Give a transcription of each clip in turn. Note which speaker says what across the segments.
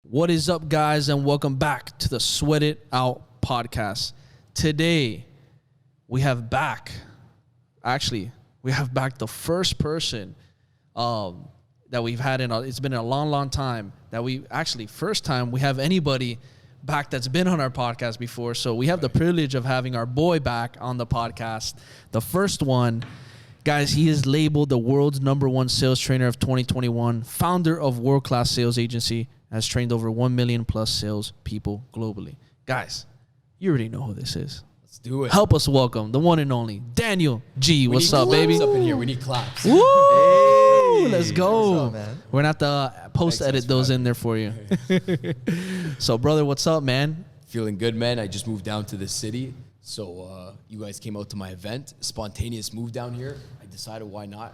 Speaker 1: What is up, guys, and welcome back to the Sweat It Out podcast. Today, we have back the first person that we've had it's been a long time first time we have anybody back that's been on our podcast before. So we have the privilege of having our boy back on the podcast. The first one, guys, he is labeled the world's #1 sales trainer of 2021, founder of World Class Sales Agency, has trained over 1 million plus sales people globally. Guys, you already know who this is.
Speaker 2: Let's do it.
Speaker 1: Help us welcome the one and only Daniel G. What's up, baby?
Speaker 2: Up in here. We need claps.
Speaker 1: Woo! Hey, let's go.
Speaker 3: What's up, man?
Speaker 1: We're going to have to post-edit those in there for you. So, brother, what's up, man?
Speaker 2: Feeling good, man. I just moved down to the city. So you guys came out to my event. Spontaneous move down here. I decided why not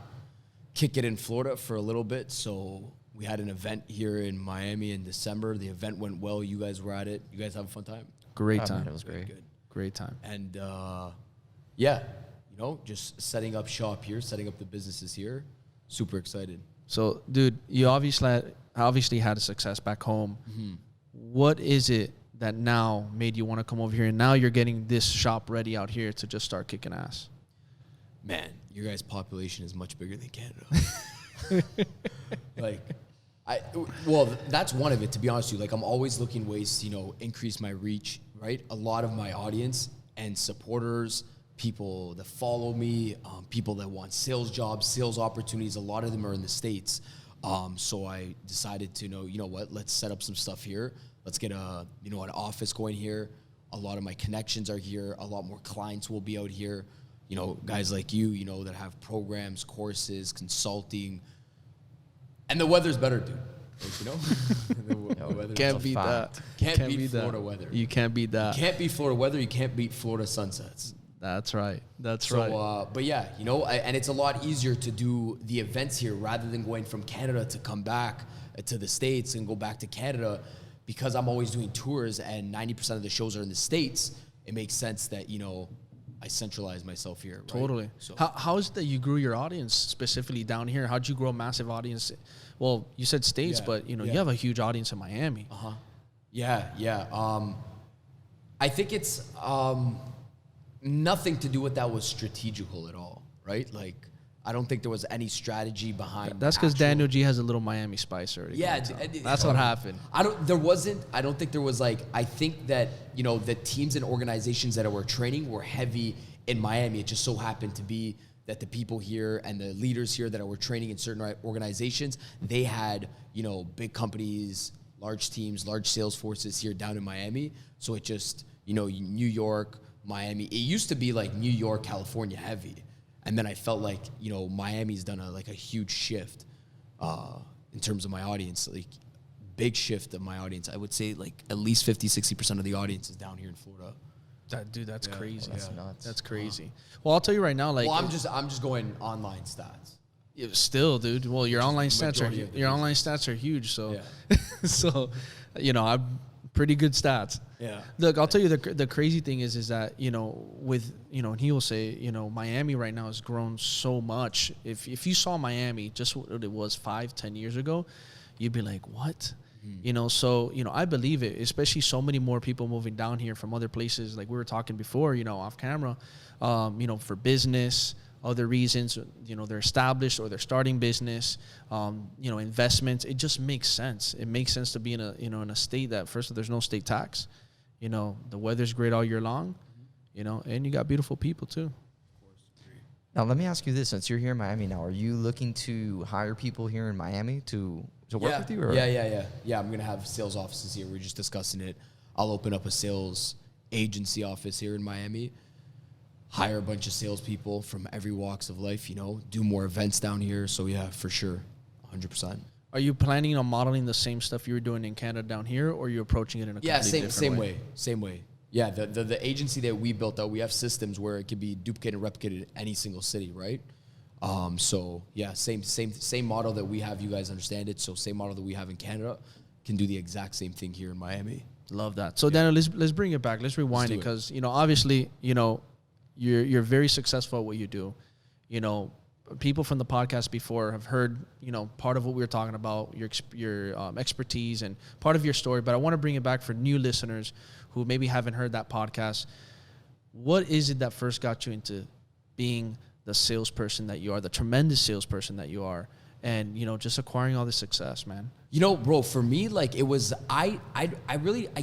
Speaker 2: kick it in Florida for a little bit. So we had an event here in Miami in December. The event went well. You guys were at it. You guys have a fun time?
Speaker 1: Great time.
Speaker 3: Man, it was great.
Speaker 2: Good.
Speaker 1: Great time.
Speaker 2: And just setting up shop here, setting up the businesses here. Super excited.
Speaker 1: So, dude, you obviously had a success back home.
Speaker 2: Mm-hmm.
Speaker 1: What is it that now made you want to come over here, and now you're getting this shop ready out here to just start kicking ass?
Speaker 2: Man, your guys' population is much bigger than Canada. That's one of it, to be honest with you. Like, I'm always looking ways to, increase my reach, right? A lot of my audience and supporters, people that follow me, people that want sales jobs, sales opportunities, a lot of them are in the States. So I decided to, you know what, let's set up some stuff here. Let's get an office going here. A lot of my connections are here. A lot more clients will be out here. Guys like you, that have programs, courses, consulting. And the weather's better, dude. The weather
Speaker 1: Can't beat that.
Speaker 2: Can't beat Florida weather.
Speaker 1: You can't beat that.
Speaker 2: You can't beat Florida weather. You can't beat Florida sunsets.
Speaker 1: That's right. That's
Speaker 2: So,
Speaker 1: right.
Speaker 2: but yeah, and it's a lot easier to do the events here rather than going from Canada to come back to the States and go back to Canada, because I'm always doing tours and 90% of the shows are in the States. It makes sense that, I centralize myself here. Right?
Speaker 1: Totally. So how is it that you grew your audience specifically down here? How'd you grow a massive audience? Well, you said States, but you have a huge audience in Miami.
Speaker 2: Yeah. I think it's nothing to do with that was strategical at all, right? Like, I don't think there was any strategy behind.
Speaker 1: That's because Daniel G has a little Miami spice already.
Speaker 2: Yeah,
Speaker 1: that's what happened.
Speaker 2: I don't think there was I think that, the teams and organizations that were training were heavy in Miami. It just so happened to be that the people here and the leaders here that were training in certain organizations, they had, big companies, large teams, large sales forces here down in Miami. So it just, New York, Miami. It used to be like New York, California heavy. And then I felt like, Miami's done a huge shift in terms of my audience, like big shift of my audience. I would say like at least 50-60% of the audience is down here in Florida.
Speaker 1: That's crazy.
Speaker 3: That's nuts.
Speaker 1: That's crazy. Well, I'll tell you right now, like,
Speaker 2: well, I'm just going online stats.
Speaker 1: Still, dude. Well, your online stats are huge. So,
Speaker 2: Yeah.
Speaker 1: so, I'm pretty good stats.
Speaker 2: Yeah.
Speaker 1: Look, I'll tell you the crazy thing is that, and he will say, Miami right now has grown so much. If you saw Miami, just what it was 5-10 years ago, you'd be like, what? So, I believe it, especially so many more people moving down here from other places. Like we were talking before, off camera, for business, other reasons, they're established or they're starting business, investments. It just makes sense. It makes sense to be in a state that, first of all, there's no state tax. The weather's great all year long, and you got beautiful people too.
Speaker 3: Now, let me ask you this. Since you're here in Miami now, are you looking to hire people here in Miami to work with you? Or?
Speaker 2: Yeah. I'm going to have sales offices here. We're just discussing it. I'll open up a sales agency office here in Miami, hire a bunch of salespeople from every walks of life, do more events down here. So, yeah, for sure, 100%.
Speaker 1: Are you planning on modeling the same stuff you were doing in Canada down here, or are you approaching it in a completely different way?
Speaker 2: Same way. Yeah, the agency that we built out, we have systems where it can be duplicated and replicated in any single city, right? So yeah, same model that we have. You guys understand it. So same model that we have in Canada, can do the exact same thing here in Miami.
Speaker 1: Love that. So Daniel, let's bring it back. Let's rewind it, because obviously you're very successful at what you do. people from the podcast before have heard, you know, part of what we were talking about, your expertise and part of your story. But I want to bring it back for new listeners who maybe haven't heard that podcast. What is it that first got you into being the salesperson that you are, the tremendous salesperson that you are, and, you know, just acquiring all this success, man?
Speaker 2: You know, bro, for me, like, it was, I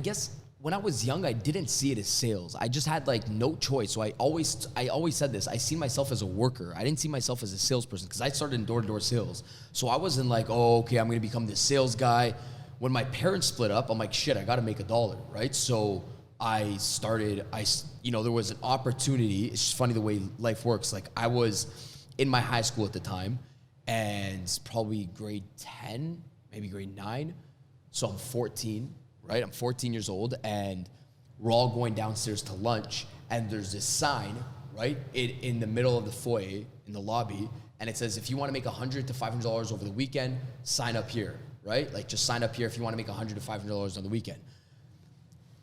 Speaker 2: guess when I was young, I didn't see it as sales. I just had like no choice. So I always said this, I see myself as a worker. I didn't see myself as a salesperson because I started in door-to-door sales. So I wasn't like, oh, okay, I'm going to become this sales guy. When my parents split up, I'm like, shit, I got to make $1, right? So I started, you know, there was an opportunity. It's just funny the way life works. Like, I was in my high school at the time, and probably grade 10, maybe grade 9. So I'm 14, right? I'm 14 years old, and we're all going downstairs to lunch, and there's this sign, right, in the middle of the foyer, in the lobby, and it says, if you want to make $100 to $500 over the weekend, sign up here, right? Like, just sign up here if you want to make $100 to $500 on the weekend.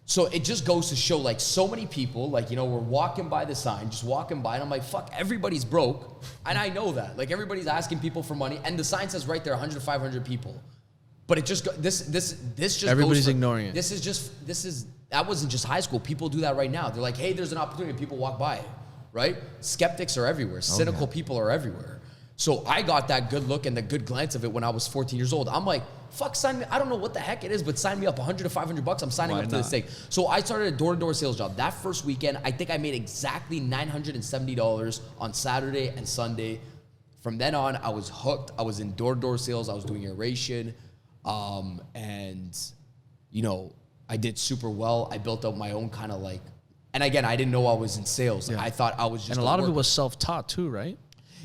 Speaker 2: So it just goes to show, like, so many people, like, you know, we're walking by the sign, just walking by, and I'm like, fuck, everybody's broke, and I know that. Like, everybody's asking people for money, and the sign says right there, 100 to 500 people. But it just, this just
Speaker 1: everybody's
Speaker 2: goes for,
Speaker 1: ignoring it.
Speaker 2: That wasn't just high school. People do that right now. They're like, hey, there's an opportunity, people walk by it, right? Skeptics are everywhere. Cynical people are everywhere. So I got that good look and the good glance of it when I was 14 years old. I'm like, fuck, sign me. I don't know what the heck it is, but sign me up. 100 to 500 bucks. I'm signing up to this thing. So I started a door-to-door sales job. That first weekend, I think I made exactly $970 on Saturday and Sunday. From then on, I was hooked. I was in door-to-door sales. I was doing aeration. And, you know, I did super well. I built up my own kind of like, and again, I didn't know I was in sales. Yeah. I thought I was just
Speaker 1: and a lot of it was self-taught too, right?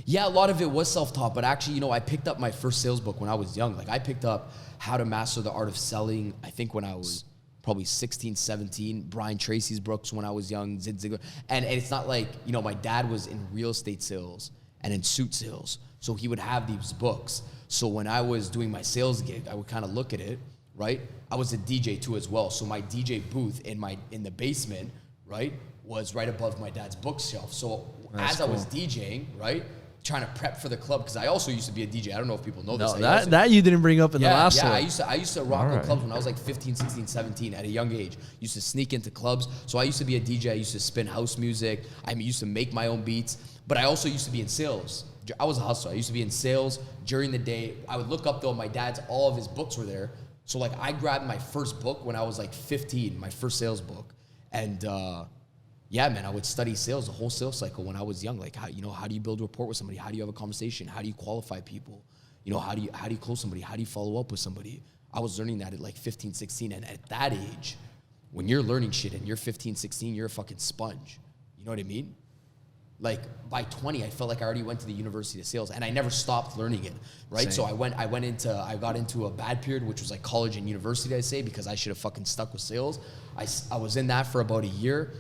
Speaker 2: Yeah, a lot of it was self-taught, but actually, you know, I picked up my first sales book when I was young. Like, I picked up How to Master the Art of Selling, I think when I was probably 16, 17. Brian Tracy's books when I was young, Zig Ziglar. And it's not like, you know, my dad was in real estate sales and in suit sales, so he would have these books. So when I was doing my sales gig, I would kind of look at it, right? I was a DJ too as well, so my DJ booth in the basement, right, was right above my dad's bookshelf. So as I was DJing, right, trying to prep for the club, because I also used to be a DJ. I don't know if people know this.
Speaker 1: That you didn't bring up in the last one.
Speaker 2: I used to rock the clubs when I was like 15, 16, 17 at a young age. Used to sneak into clubs. So I used to be a DJ. I used to spin house music. I used to make my own beats. But I also used to be in sales. I was a hustler. I used to be in sales during the day. I would look up though, my dad's, all of his books were there. So like I grabbed my first book when I was like 15, my first sales book. And yeah, man, I would study sales, the whole sales cycle when I was young. Like, how, you know, how do you build rapport with somebody? How do you have a conversation? How do you qualify people? You know, how do you close somebody? How do you follow up with somebody? I was learning that at like 15, 16. And at that age, when you're learning shit and you're 15, 16, you're a fucking sponge. You know what I mean? Like by 20, I felt like I already went to the University of Sales, and I never stopped learning it, right? Same. So I got into a bad period, which was like college and university, I say, because I should have fucking stuck with sales. I was in that for about a year.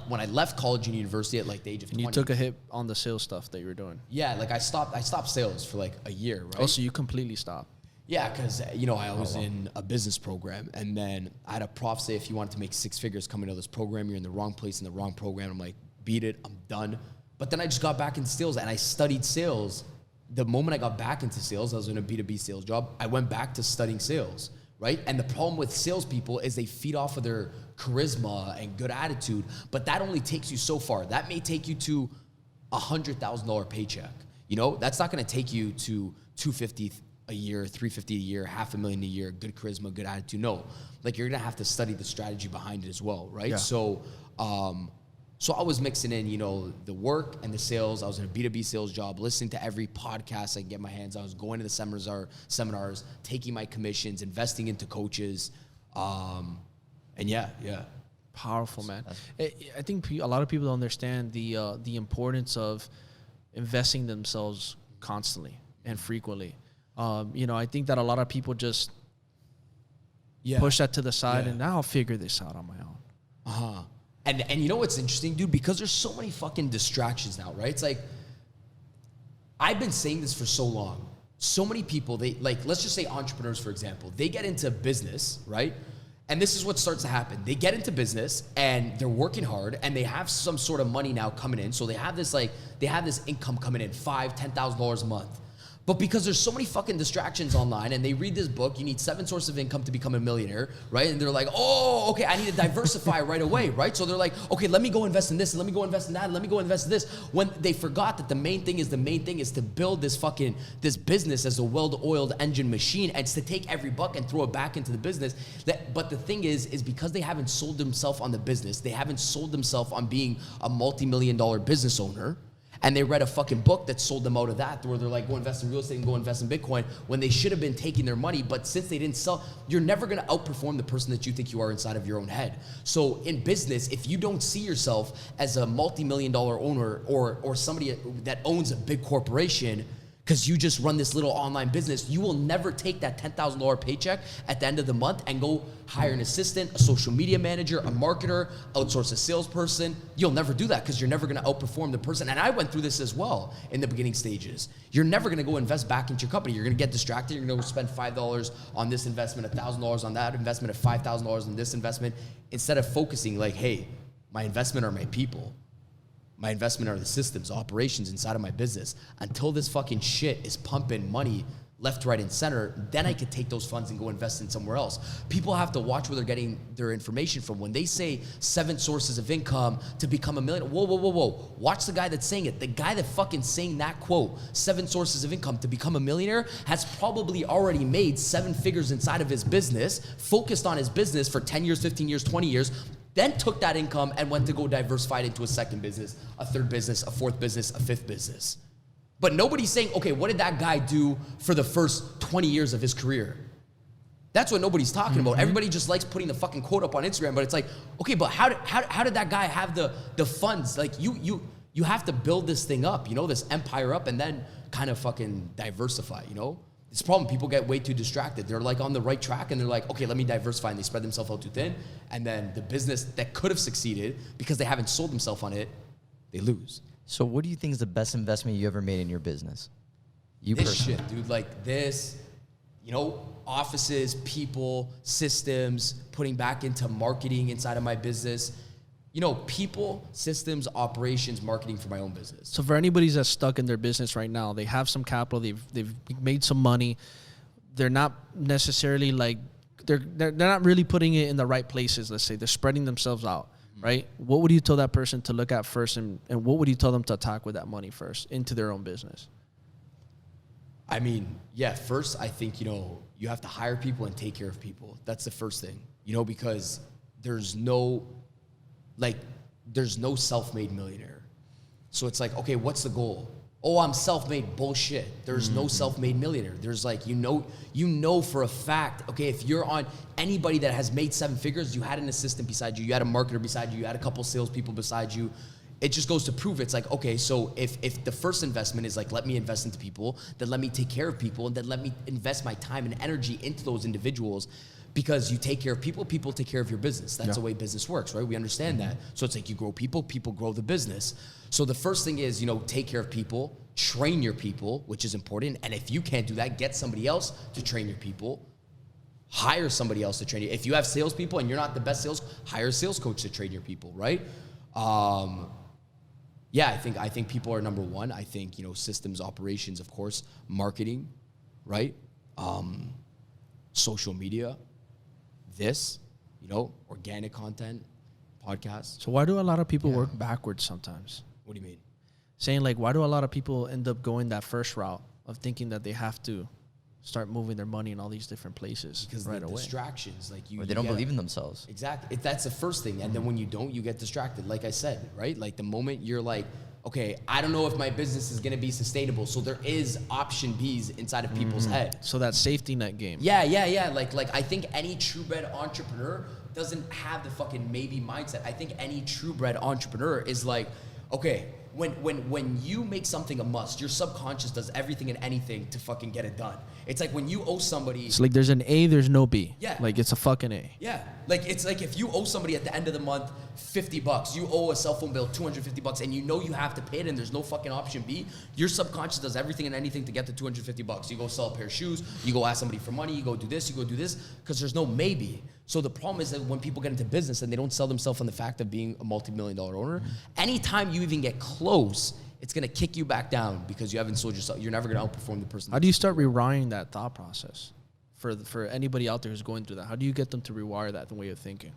Speaker 2: When I left college and university at like the age of 20.
Speaker 1: You took a hit on the sales stuff that you were doing.
Speaker 2: Yeah, like I stopped sales for like a year, right?
Speaker 1: Oh, so you completely stopped.
Speaker 2: Yeah, because, you know, I was in a business program, and then I had a prof say, if you wanted to make 6 figures coming to this program, you're in the wrong place in the wrong program. I'm like, beat it, I'm done. But then I just got back into sales, and I studied sales. The moment I got back into sales, I was in a B2B sales job, I went back to studying sales, right? And the problem with salespeople is they feed off of their charisma and good attitude, but that only takes you so far. That may take you to $100,000 paycheck. You know, that's not gonna take you to $250,000 a year, $350,000 a year, $500,000 a year, good charisma, good attitude. No, like you're gonna have to study the strategy behind it as well, right? Yeah. So I was mixing in, you know, the work and the sales. I was in a B2B sales job, listening to every podcast I could get my hands on. I was going to the seminars, taking my commissions, investing into coaches. And yeah.
Speaker 1: Powerful, man. I think a lot of people don't understand the importance of investing themselves constantly and frequently. You know, I think that a lot of people just push that to the side and now I'll figure this out on my own.
Speaker 2: Uh-huh. And you know what's interesting, dude? Because there's so many fucking distractions now, right? It's like, I've been saying this for so long. So many people, they like, let's just say entrepreneurs, for example, they get into business, right? And this is what starts to happen. They get into business and they're working hard and they have some sort of money now coming in. So they have this income coming in, $5,000, $10,000 a month. But because there's so many fucking distractions online and they read this book, you need 7 sources of income to become a millionaire, right? And they're like, oh, okay, I need to diversify right away, right? So they're like, okay, let me go invest in this, and let me go invest in that, and let me go invest in this. When they forgot that the main thing is to build this business as a well-oiled engine machine, and it's to take every buck and throw it back into the business. But the thing is because they haven't sold themselves on the business, they haven't sold themselves on being a multi-million-dollar business owner, and they read a fucking book that sold them out of that, where they're like, go invest in real estate and go invest in Bitcoin, when they should have been taking their money. But since they didn't sell, you're never gonna outperform the person that you think you are inside of your own head. So in business, if you don't see yourself as a multi-million-dollar owner or somebody that owns a big corporation, because you just run this little online business, you will never take that $10,000 paycheck at the end of the month and go hire an assistant, a social media manager, a marketer, outsource a salesperson. You'll never do that because you're never gonna outperform the person. And I went through this as well in the beginning stages. You're never gonna go invest back into your company. You're gonna get distracted. You're gonna spend $5 on this investment, $1,000 on that investment, $5,000 on this investment, instead of focusing like, hey, my investment are my people. My investment are the systems, operations inside of my business. Until this fucking shit is pumping money left, right, and center, then I could take those funds and go invest in somewhere else. People have to watch where they're getting their information from. When they say 7 sources of income to become a millionaire, whoa. Watch the guy that's saying it. The guy that fucking saying that quote, 7 sources of income to become a millionaire, has probably already made 7 figures inside of his business, focused on his business for 10 years, 15 years, 20 years, then took that income and went to go diversify it into a second business, a third business, a fourth business, a fifth business. But nobody's saying, okay, what did that guy do for the first 20 years of his career? That's what nobody's talking about. Everybody just likes putting the fucking quote up on Instagram, but it's like, okay, but how did that guy have the funds? Like you have to build this thing up, this empire up, and then kind of fucking diversify, It's a problem. People get way too distracted. They're like on the right track and they're like, okay, let me diversify, and they spread themselves out too thin. And then the business that could have succeeded because they haven't sold themselves on it, they lose.
Speaker 3: So what do you think is the best investment you ever made in your business?
Speaker 2: This shit, dude, like this, offices, people, systems, putting back into marketing inside of my business. People, systems, operations, marketing for my own business.
Speaker 1: So for anybody that's stuck in their business right now, they have some capital, they've made some money. They're not necessarily like they're not really putting it in the right places. Let's say they're spreading themselves out, right? What would you tell that person to look at first, and what would you tell them to attack with that money first into their own business?
Speaker 2: I mean, yeah. First, I think you have to hire people and take care of people. That's the first thing, because there's no self-made millionaire. So it's like, okay, what's the goal? Oh, I'm self-made. Bullshit. There's no self-made millionaire. There's like, for a fact, okay, if you're on anybody that has made 7 figures, you had an assistant beside you, you had a marketer beside you, you had a couple salespeople beside you. It just goes to prove it's like, okay, so if the first investment is like, let me invest into people, then let me take care of people, and then let me invest my time and energy into those individuals. Because you take care of people, people take care of your business. That's the way business works, right? We understand that. So it's like you grow people, people grow the business. So the first thing is, take care of people, train your people, which is important. And if you can't do that, get somebody else to train your people. Hire somebody else to train you. If you have salespeople and you're not the best hire a sales coach to train your people, right? I think people are number one. I think, systems, operations, of course, marketing, right? Social media. Organic content, podcasts.
Speaker 1: So why do a lot of people work backwards sometimes?
Speaker 2: What do you mean?
Speaker 1: Saying like, why do a lot of people end up going that first route of thinking that they have to start moving their money in all these different places
Speaker 2: because
Speaker 1: right away?
Speaker 2: Distractions,
Speaker 3: or they don't believe in themselves.
Speaker 2: Exactly. That's the first thing. And then when you don't, you get distracted. Like I said, right? Like the moment you're like, okay, I don't know if my business is going to be sustainable. So there is option B's inside of people's head.
Speaker 1: So that safety net game.
Speaker 2: Yeah. Like I think any true-bred entrepreneur doesn't have the fucking maybe mindset. I think any true-bred entrepreneur is like, okay, when you make something a must, your subconscious does everything and anything to fucking get it done. It's like when you owe somebody.
Speaker 1: It's like there's an A, there's no B.
Speaker 2: Yeah.
Speaker 1: Like it's a fucking A.
Speaker 2: Yeah. Like it's like if you owe somebody at the end of the month $50, you owe a cell phone bill $250, and you have to pay it, and there's no fucking option B. Your subconscious does everything and anything to get the $250. You go sell a pair of shoes. You go ask somebody for money. You go do this. You go do this because there's no maybe. So the problem is that when people get into business and they don't sell themselves on the fact of being a multi-million-dollar owner, anytime you even get close, it's gonna kick you back down because you haven't sold yourself. You're never gonna outperform the person.
Speaker 1: How do you start rewiring that thought process for anybody out there who's going through that? How do you get them to rewire that way of thinking?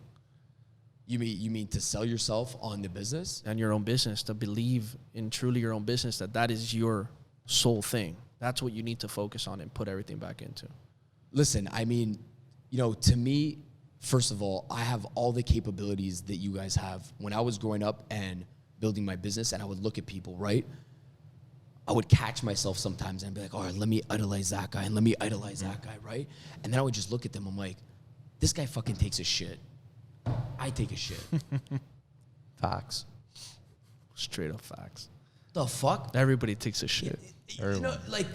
Speaker 2: You mean to sell yourself on the business?
Speaker 1: And your own business, to believe in truly your own business, that is your sole thing. That's what you need to focus on and put everything back into.
Speaker 2: Listen, I mean, to me, first of all, I have all the capabilities that you guys have. When I was growing up and building my business and I would look at people, right? I would catch myself sometimes and be like, all right, let me idolize that guy and let me idolize that guy, right? And then I would just look at them. I'm like, this guy fucking takes a shit. I take a shit.
Speaker 3: Facts.
Speaker 1: Straight up facts.
Speaker 2: The fuck?
Speaker 1: Everybody takes a shit.
Speaker 2: Like,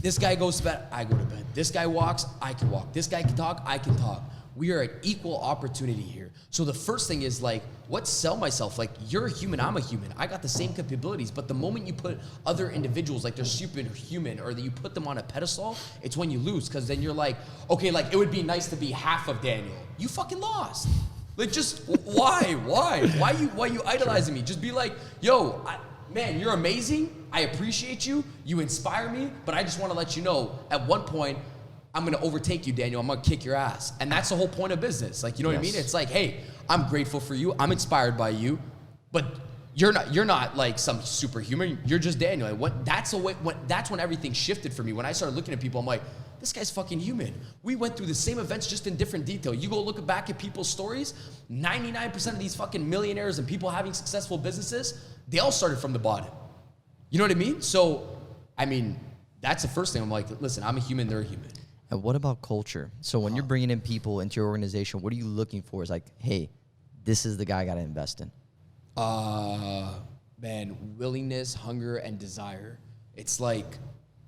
Speaker 2: this guy goes to bed, I go to bed. This guy walks, I can walk. This guy can talk, I can talk. We are at equal opportunity here. So the first thing is like, what sell myself? Like, you're a human, I'm a human. I got the same capabilities, but the moment you put other individuals, like they're superhuman, or that you put them on a pedestal, it's when you lose, because then you're like, okay, like it would be nice to be half of Daniel. You fucking lost. Like, just why? Why you idolizing me? Just be like, yo, man, you're amazing. I appreciate you. You inspire me, but I just want to let you know, at one point, I'm going to overtake you, Daniel. I'm going to kick your ass. And that's the whole point of business. Like, you know what I mean? It's like, hey, I'm grateful for you. I'm inspired by you, but you're not like some superhuman. You're just Daniel. Like, that's when everything shifted for me. When I started looking at people, I'm like, this guy's fucking human. We went through the same events just in different detail. You go look back at people's stories, 99% of these fucking millionaires and people having successful businesses, they all started from the bottom. You know what I mean? So, I mean, that's the first thing. I'm like, listen, I'm a human, they're a human.
Speaker 3: And what about culture? So when you're bringing in people into your organization, what are you looking for? It's like, hey, this is the guy I got to invest in.
Speaker 2: Man, willingness, hunger, and desire. It's like,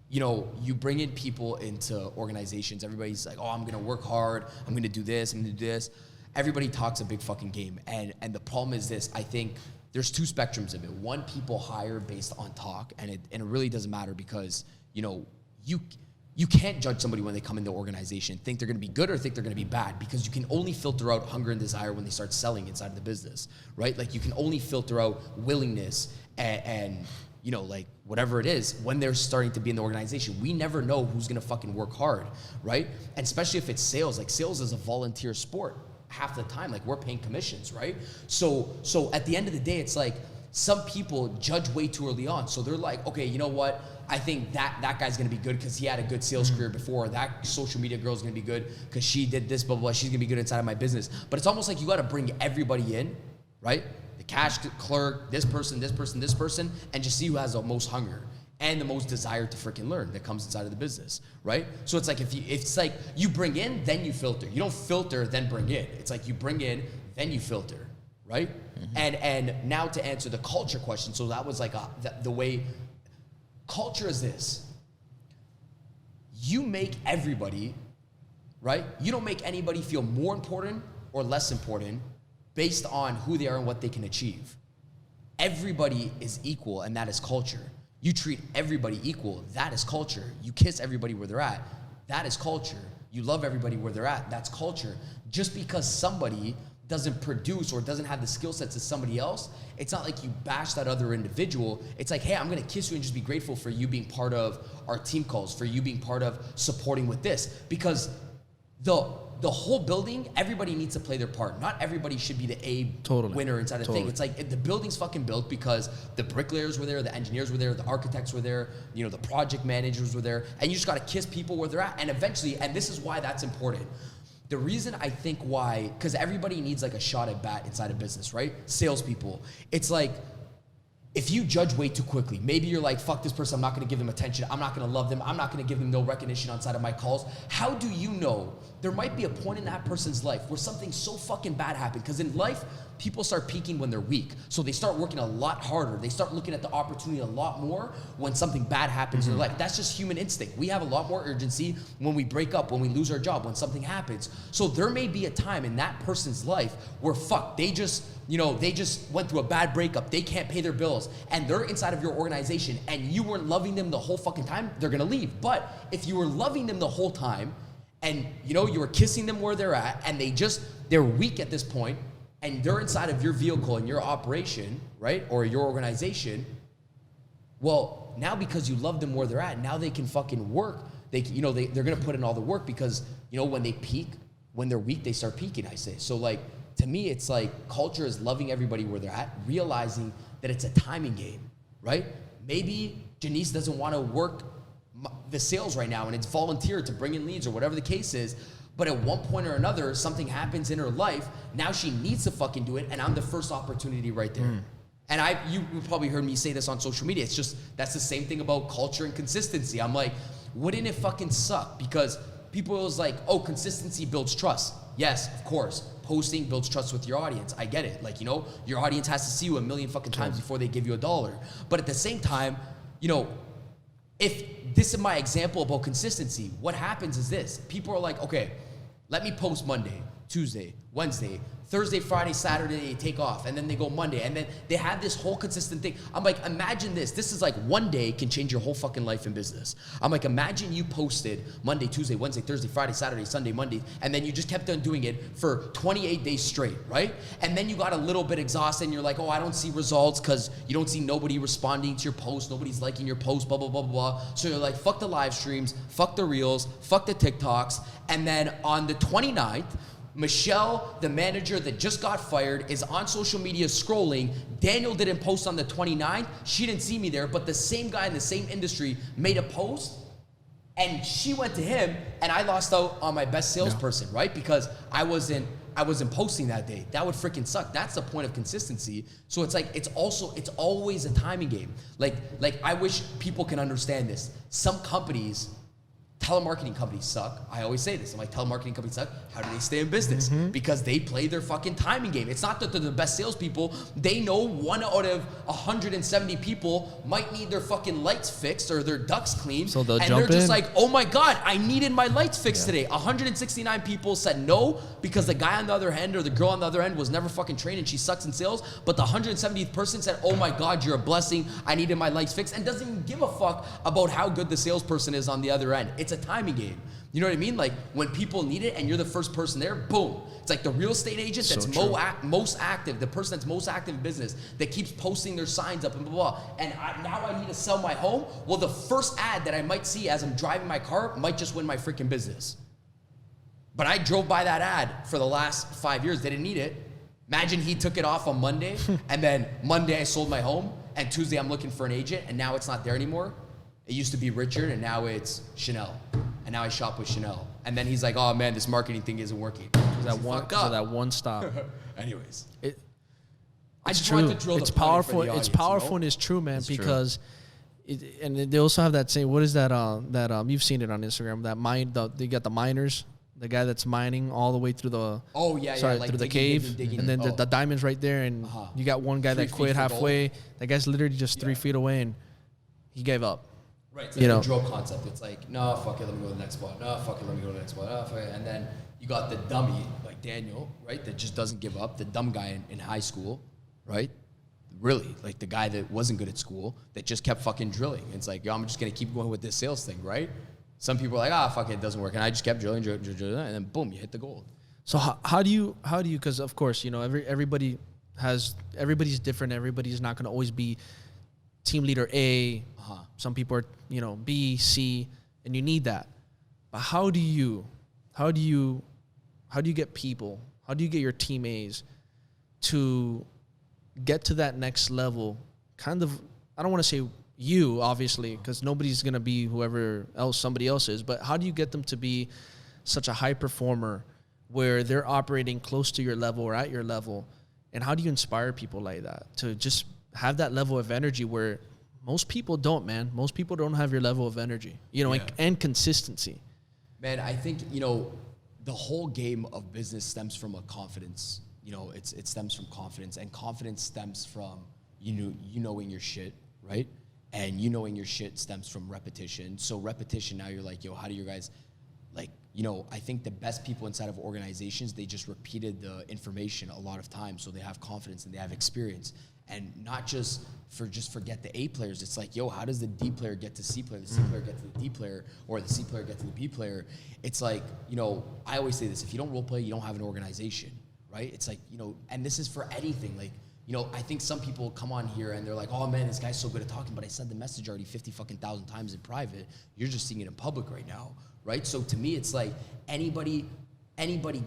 Speaker 2: you bring in people into organizations. Everybody's like, oh, I'm going to work hard. I'm going to do this. I'm going to do this. Everybody talks a big fucking game. And the problem is this. I think there's two spectrums of it. One, people hire based on talk. And it really doesn't matter because, you can't judge somebody when they come into the organization, think they're going to be good or think they're going to be bad, because you can only filter out hunger and desire when they start selling inside of the business, right? Like, you can only filter out willingness and like whatever it is when they're starting to be in the organization. We never know who's going to fucking work hard, right? And especially if it's sales. Like, sales is a volunteer sport half the time. Like, we're paying commissions, right? So at the end of the day, it's like some people judge way too early on. So they're like, okay, you know what? I think that guy's gonna be good because he had a good sales career before. That social media girl's gonna be good because she did this, blah, blah, blah. She's gonna be good inside of my business. But it's almost like you gotta bring everybody in, right? The cash clerk, this person, and just see who has the most hunger and the most desire to freaking learn that comes inside of the business, right? So it's like it's like you bring in, then you filter. You don't filter, then bring in. It's like you bring in, then you filter, right? Mm-hmm. And now to answer the culture question, so that was like the way. Culture is this. You make everybody, right? You don't make anybody feel more important or less important based on who they are and what they can achieve. Everybody is equal, and that is culture. You treat everybody equal, that is culture. You kiss everybody where they're at, that is culture. You love everybody where they're at, that's culture. Just because somebody doesn't produce or doesn't have the skill sets as somebody else, it's not like you bash that other individual. It's like, hey, I'm gonna kiss you and just be grateful for you being part of our team calls, for you being part of supporting with this. Because the whole building, everybody needs to play their part. Not everybody should be the winner inside of the thing. It's like the building's fucking built because the bricklayers were there, the engineers were there, the architects were there, the project managers were there, and you just gotta kiss people where they're at. And eventually, and this is why that's important. The reason I think why, because everybody needs like a shot at bat inside of business, right? Salespeople. It's like, if you judge way too quickly, maybe you're like, fuck this person, I'm not gonna give them attention, I'm not gonna love them, I'm not gonna give them no recognition outside of my calls. How do you know? There might be a point in that person's life where something so fucking bad happened, because in life, people start peaking when they're weak. So they start working a lot harder. They start looking at the opportunity a lot more when something bad happens in their life. That's just human instinct. We have a lot more urgency when we break up, when we lose our job, when something happens. So there may be a time in that person's life where they just went through a bad breakup. They can't pay their bills and they're inside of your organization and you weren't loving them the whole fucking time, they're gonna leave. But if you were loving them the whole time and you know, you were kissing them where they're at, and they're weak at this point, and they're inside of your vehicle and your operation, right? Or your organization. Well, now because you love them where they're at, now they can fucking work. They're gonna put in all the work because, you know, when they peak, when they're weak, they start peaking, I say. So like, to me, it's like culture is loving everybody where they're at, realizing that it's a timing game, right? Maybe Janice doesn't want to work the sales right now and it's volunteer to bring in leads or whatever the case is, but at one point or another, something happens in her life, now she needs to fucking do it, and I'm the first opportunity right there. And you probably heard me say this on social media. It's just, that's the same thing about culture and consistency. I'm like, wouldn't it fucking suck? Because people was like, oh, consistency builds trust. Yes, of course. Posting builds trust with your audience. I get it. Like, you know, your audience has to see you a million fucking times before they give you $1. But at the same time, you know, if this is my example about consistency, what happens is this. People are like, okay, let me post Monday, Tuesday, Wednesday, Thursday, Friday, Saturday, they take off, and then they go Monday, and then they have this whole consistent thing. I'm like, imagine this. This is like one day can change your whole fucking life in business. I'm like, imagine you posted Monday, Tuesday, Wednesday, Thursday, Friday, Saturday, Sunday, Monday, and then you just kept on doing it for 28 days straight, right? And then you got a little bit exhausted, and you're like, oh, I don't see results because you don't see nobody responding to your post, nobody's liking your post, blah, blah, blah, blah. So you're like, fuck the live streams, fuck the reels, fuck the TikToks, and then on the 29th, Michelle, the manager that just got fired, is on social media scrolling. Daniel didn't post on the 29th. She didn't see me there, but the same guy in the same industry made a post, and she went to him, and I lost out on my best salesperson, right? Because I wasn't posting that day. That would freaking suck. That's the point of consistency. So it's like, it's always a timing game. Like I wish people can understand this. Some companies, telemarketing companies suck. I always say this. I'm like, telemarketing companies suck. How do they stay in business? Because they play their fucking timing game. It's not that they're the best salespeople. They know 1 out of 170 people might need their fucking lights fixed or their ducts cleaned.
Speaker 1: So they'll
Speaker 2: and
Speaker 1: jump
Speaker 2: they're just
Speaker 1: in.
Speaker 2: like, oh my God, I needed my lights fixed today. 169 people said no because the guy on the other end or the girl on the other end was never fucking trained and she sucks in sales. But the 170th person said, oh my God, you're a blessing. I needed my lights fixed, and doesn't even give a fuck about how good the salesperson is on the other end. It's a timing game. You know what I mean? Like when people need it and you're the first person there, boom. It's like the real estate agent that's most active, the person that's most active in business that keeps posting their signs up and blah, blah. And now I need to sell my home. Well, the first ad that I might see as I'm driving my car might just win my freaking business. But I drove by that ad for the last 5 years. They didn't need it. Imagine he took it off on Monday and then Monday I sold my home and Tuesday I'm looking for an agent and now it's not there anymore. It used to be Richard and now it's Chanel. And now I shop with Chanel. And then he's like, oh man, this marketing thing isn't working.
Speaker 1: That one stop.
Speaker 2: Anyways.
Speaker 1: It's true. It's powerful. It's powerful and it's true, man,
Speaker 2: it's
Speaker 1: because and they also have that saying, what is that you've seen it on Instagram, they got the miners, the guy that's mining all the way through the
Speaker 2: like
Speaker 1: through the cave,
Speaker 2: digging,
Speaker 1: and then the diamond's right there, and you got one guy that quit halfway. That guy's literally just 3 feet away and he gave up.
Speaker 2: Right, it's like a drill concept. It's like, no, fuck it, let me go to the next spot. No, fuck it, let me go to the next spot. Oh, fuck it. And then you got the dummy, like Daniel, right, that just doesn't give up. The dumb guy in high school, right? Really, like the guy that wasn't good at school that just kept fucking drilling. It's like, yo, I'm just gonna keep going with this sales thing, right? Some people are like, fuck it, it doesn't work. And I just kept drilling, and then boom, you hit the gold.
Speaker 1: So how do you, because of course, you know, everybody's different. Everybody's not gonna always be team leader A. Some people are, you know, B, C, and you need that. But how do you get people, how do you get your team A's to get to that next level? Kind of, I don't want to say you, obviously, because nobody's going to be somebody else is, but how do you get them to be such a high performer where they're operating close to your level or at your level? And how do you inspire people like that to just have that level of energy where most people don't, man. Most people don't have your level of energy, you know, and consistency. Man,
Speaker 2: I think, you know, the whole game of business stems from a confidence. You know, it stems from confidence, and confidence stems from you knowing your shit, right? And you knowing your shit stems from repetition. So repetition, now you're like, yo, how do you guys, like, you know, I think the best people inside of organizations, they just repeated the information a lot of times, so they have confidence and they have experience. And not just forget the A players. It's like, yo, how does the D player get to C player, the C player get to the D player, or the C player get to the B player? It's like, you know, I always say this, if you don't role play, you don't have an organization, right? It's like, you know, and this is for anything. Like, you know, I think some people come on here and they're like, oh man, this guy's so good at talking, but I sent the message already 50,000 times in private. You're just seeing it in public right now, right? So to me, it's like anybody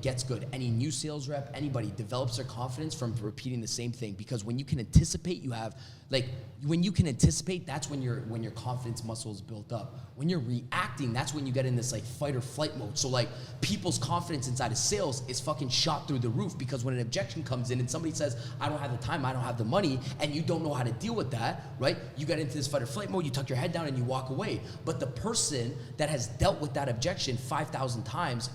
Speaker 2: gets good. Any new sales rep, anybody develops their confidence from repeating the same thing, because when you can anticipate, that's when your confidence muscle is built up. When you're reacting, that's when you get in this like fight or flight mode. So like people's confidence inside of sales is fucking shot through the roof, because when an objection comes in and somebody says, I don't have the time, I don't have the money, and you don't know how to deal with that, right? You get into this fight or flight mode, you tuck your head down and you walk away. But the person that has dealt with that objection 5,000 times,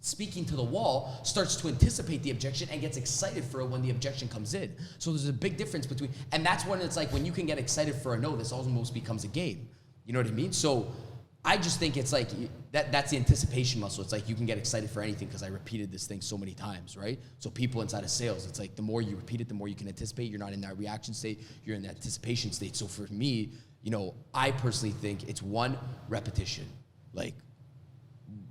Speaker 2: speaking to the wall, starts to anticipate the objection and gets excited for it when the objection comes in. So there's a big difference between, and that's when it's like, when you can get excited for a no, this almost becomes a game. You know what I mean? So I just think it's like, that's the anticipation muscle. It's like you can get excited for anything because I repeated this thing so many times, right? So people inside of sales, it's like the more you repeat it, the more you can anticipate. You're not in that reaction state, you're in that anticipation state. So for me, you know, I personally think it's one, repetition, like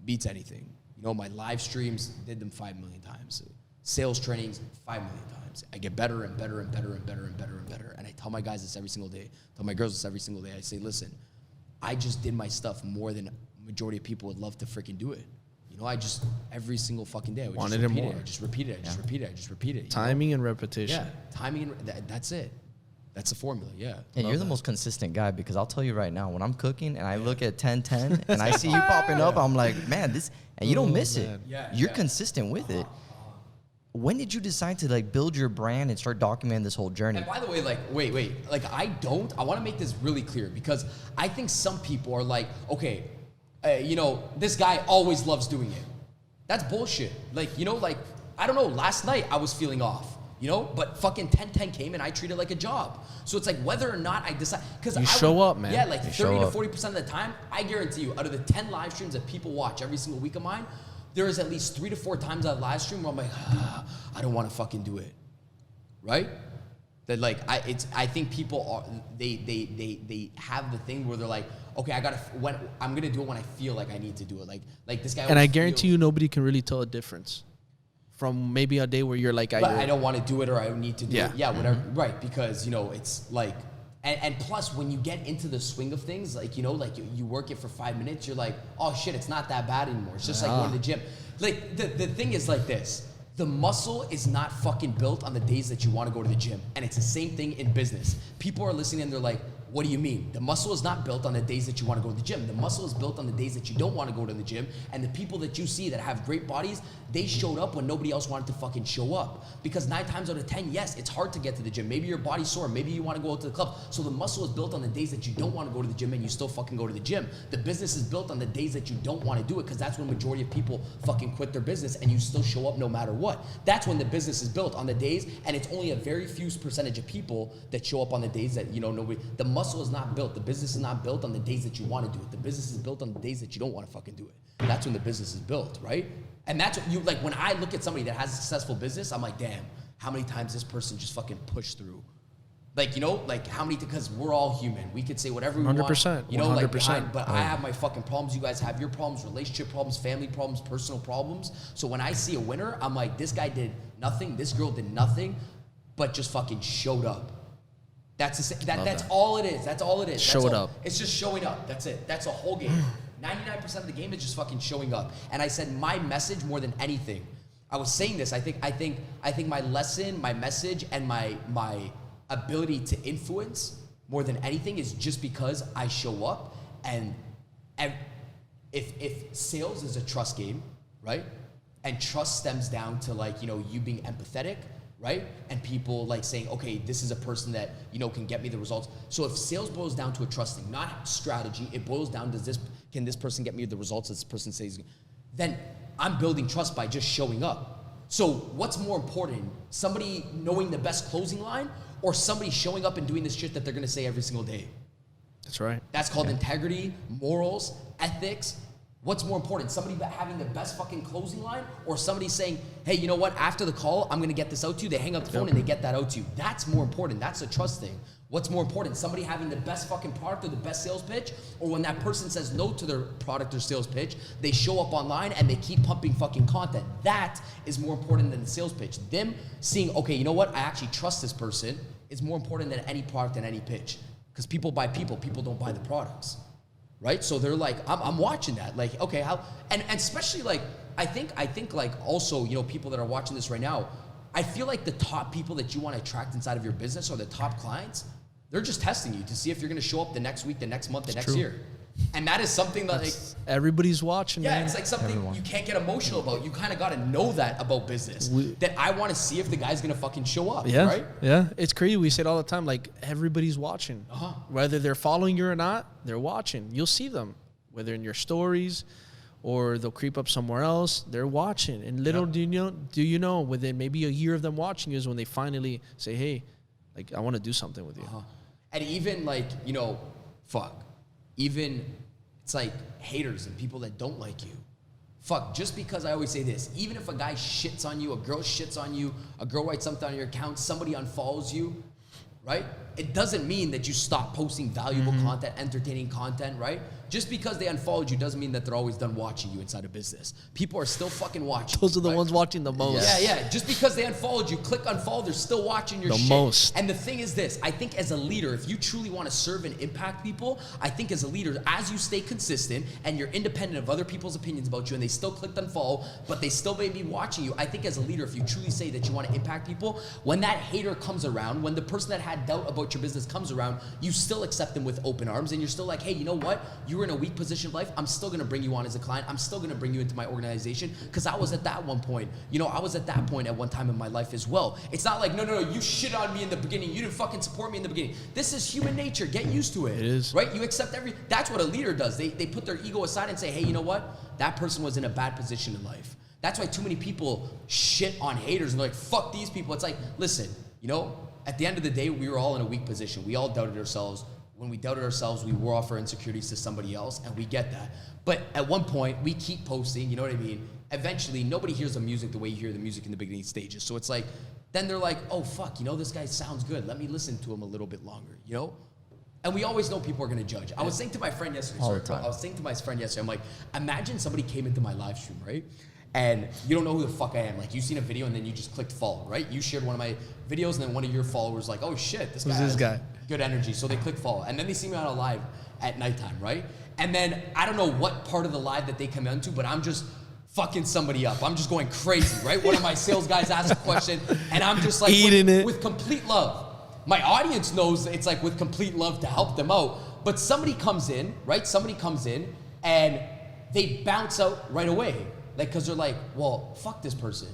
Speaker 2: beats anything. You know, my live streams, did them 5 million times. Sales trainings, 5 million times. I get better and better and better and better and better and better. And I tell my guys this every single day. Tell my girls this every single day. I say, listen, I just did my stuff more than a majority of people would love to freaking do it. You know, I just, every single fucking day, I would
Speaker 1: Wanted
Speaker 2: just
Speaker 1: it
Speaker 2: repeat
Speaker 1: more.
Speaker 2: it. I just repeat it. I just repeat it. I just repeat it.
Speaker 1: Timing and repetition.
Speaker 2: Yeah, timing and that's it. That's the formula, yeah.
Speaker 3: And you're the most consistent guy, because I'll tell you right now, when I'm cooking and I look at 10-10 and I see you popping up, I'm like, man, this, and you don't miss it.
Speaker 2: Yeah,
Speaker 3: You're consistent with it. When did you decide to like build your brand and start documenting this whole journey?
Speaker 2: And by the way, like, wait, like I want to make this really clear, because I think some people are like, okay, you know, this guy always loves doing it. That's bullshit. Like, you know, like, I don't know, last night I was feeling off. You know, but fucking 10-10 came and I treat it like a job. So it's like whether or not I decide, because I
Speaker 1: show up, man.
Speaker 2: Yeah, like
Speaker 3: You
Speaker 2: 30
Speaker 3: show
Speaker 2: to 40% of the time, I guarantee you, out of the 10 live streams that people watch every single week of mine, there is at least 3 to 4 times that live stream where I'm like, I don't want to fucking do it, right? That like I think people are they have the thing where they're like, okay, I'm gonna do it when I feel like I need to do it. Like this guy.
Speaker 1: And I guarantee you, nobody can really tell a difference from maybe a day where you're like,
Speaker 2: I don't want to do it, or I need to do it. Yeah, whatever.
Speaker 1: Mm-hmm.
Speaker 2: Right, because, you know, it's like, and plus when you get into the swing of things, like, you know, like you work it for 5 minutes, you're like, oh shit, it's not that bad anymore. It's just like going to the gym. Like the thing is like this, the muscle is not fucking built on the days that you want to go to the gym. And it's the same thing in business. People are listening and they're like, what do you mean? The muscle is not built on the days that you want to go to the gym. The muscle is built on the days that you don't want to go to the gym. And the people that you see that have great bodies, they showed up when nobody else wanted to fucking show up. Because 9 times out of 10, yes, it's hard to get to the gym. Maybe your body's sore. Maybe you want to go out to the club. So the muscle is built on the days that you don't want to go to the gym and you still fucking go to the gym. The business is built on the days that you don't want to do it, because that's when the majority of people fucking quit their business and you still show up no matter what. That's when the business is built, on the days, and it's only a very few percentage of people that show up on the days that, you know, nobody, the muscle is not built. The business is not built on the days that you want to do it. The business is built on the days that you don't want to fucking do it. And that's when the business is built, right? And that's what you, like, when I look at somebody that has a successful business, I'm like, damn, how many times this person just fucking pushed through? Like, you know, like how many, because we're all human. We could say whatever we
Speaker 1: 100%,
Speaker 2: want. You know, like
Speaker 1: 100%.
Speaker 2: but I have my fucking problems. You guys have your problems, relationship problems, family problems, personal problems. So when I see a winner, I'm like, this guy did nothing. This girl did nothing, but just fucking showed up. That's all it is. That's all it is.
Speaker 1: Showed up.
Speaker 2: It's just showing up. That's it. That's the whole game. 99% of the game is just fucking showing up. And I said my message more than anything. I was saying this. I think my lesson, my message, and my ability to influence more than anything is just because I show up. And if sales is a trust game, right? And trust stems down to, like, you know, you being empathetic, right? And people like saying, okay, this is a person that, you know, can get me the results. So if sales boils down to a trust thing, not strategy, it boils down to can this person get me the results that this person says, then I'm building trust by just showing up. So what's more important, somebody knowing the best closing line, or somebody showing up and doing this shit that they're gonna say every single day?
Speaker 1: That's right.
Speaker 2: That's called integrity, morals, ethics. What's more important, somebody having the best fucking closing line, or somebody saying, hey, you know what, after the call, I'm gonna get this out to you. They hang up the phone and they get that out to you. That's more important. That's a trust thing. What's more important, somebody having the best fucking product or the best sales pitch, or when that person says no to their product or sales pitch, they show up online and they keep pumping fucking content. That is more important than the sales pitch. Them seeing, okay, you know what, I actually trust this person is more important than any product and any pitch. Because people buy people don't buy the products. Right? So they're like, I'm watching that. Like, okay, how, and especially like, I think like also, you know, people that are watching this right now, I feel like the top people that you want to attract inside of your business or the top clients, they're just testing you to see if you're going to show up the next week, the next month, the next year. And that is something that like,
Speaker 1: everybody's watching.
Speaker 2: Yeah,
Speaker 1: man.
Speaker 2: it's like something you can't get emotional about. You kind of got to know that about business. That I want to see if the guy's going to fucking show up,
Speaker 1: yeah,
Speaker 2: right?
Speaker 1: Yeah, it's crazy. We say it all the time, like everybody's watching. Whether they're following you or not, they're watching. You'll see them, whether in your stories or they'll creep up somewhere else, they're watching. And little do you know, within maybe a year of them watching you is when they finally say, hey, like I want to do something with you.
Speaker 2: And even like, you know, even it's like haters and people that don't like you. Just because I always say this, even if a guy shits on you, a girl shits on you, a girl writes something on your account, somebody unfollows you, right? It doesn't mean that you stop posting valuable content, entertaining content, right? Just because they unfollowed you doesn't mean that they're always done watching you inside a business. People are still fucking watching.
Speaker 1: Those are the ones watching the most.
Speaker 2: Yeah. Just because they unfollowed you, click unfollow, they're still watching your shit.
Speaker 1: The most.
Speaker 2: And the thing is this, I think as a leader, if you truly want to serve and impact people, I think as a leader, as you stay consistent and you're independent of other people's opinions about you and they still clicked unfollow, but they still may be watching you, I think as a leader, if you truly say that you want to impact people, when that hater comes around, when the person that had doubt about your business comes around, you still accept them with open arms and you're still like, hey, you know what? You were in a weak position of life. I'm still going to bring you on as a client. I'm still going to bring you into my organization because I was at that one point. You know, I was at that point at one time in my life as well. It's not like, no, you shit on me in the beginning. You didn't fucking support me in the beginning. This is human nature. Get used to it.
Speaker 1: It is.
Speaker 2: Right? You accept that's what a leader does. They put their ego aside and say, hey, you know what? That person was in a bad position in life. That's why too many people shit on haters and they're like, fuck these people. It's like, listen, you know, at the end of the day, we were all in a weak position. We all doubted ourselves. When we doubted ourselves, we wore off our insecurities to somebody else, and we get that. But at one point, we keep posting, you know what I mean? Eventually, nobody hears the music the way you hear the music in the beginning stages. So it's like, then they're like, oh, fuck, you know, this guy sounds good. Let me listen to him a little bit longer, you know? And we always know people are going to judge. I was saying to my friend yesterday, I'm like, imagine somebody came into my live stream, right? And you don't know who the fuck I am. Like, you seen a video and then you just clicked follow, right? You shared one of my videos and then one of your followers like, oh shit, this guy has good energy. So they click follow. And then they see me on a live at nighttime, right? And then I don't know what part of the live that they come into, but I'm just fucking somebody up. I'm just going crazy, right? One of my sales guys asks a question and I'm just like, with complete love. My audience knows it's like with complete love to help them out. But somebody comes in, right? Somebody comes in and they bounce out right away. Like, cause they're like, well, fuck this person.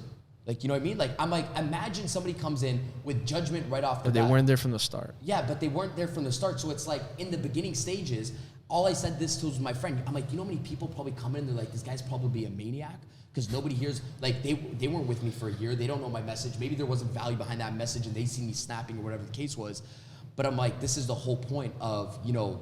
Speaker 2: Like, you know what I mean? Like, I'm like, imagine somebody comes in with judgment right off the bat.
Speaker 1: But they weren't there from the start.
Speaker 2: Yeah, but they weren't there from the start. So it's like, in the beginning stages, all I said this to was my friend. I'm like, you know how many people probably come in and they're like, this guy's probably a maniac? Because nobody hears, like, they weren't with me for a year. They don't know my message. Maybe there wasn't value behind that message and they see me snapping or whatever the case was. But I'm like, this is the whole point of, you know,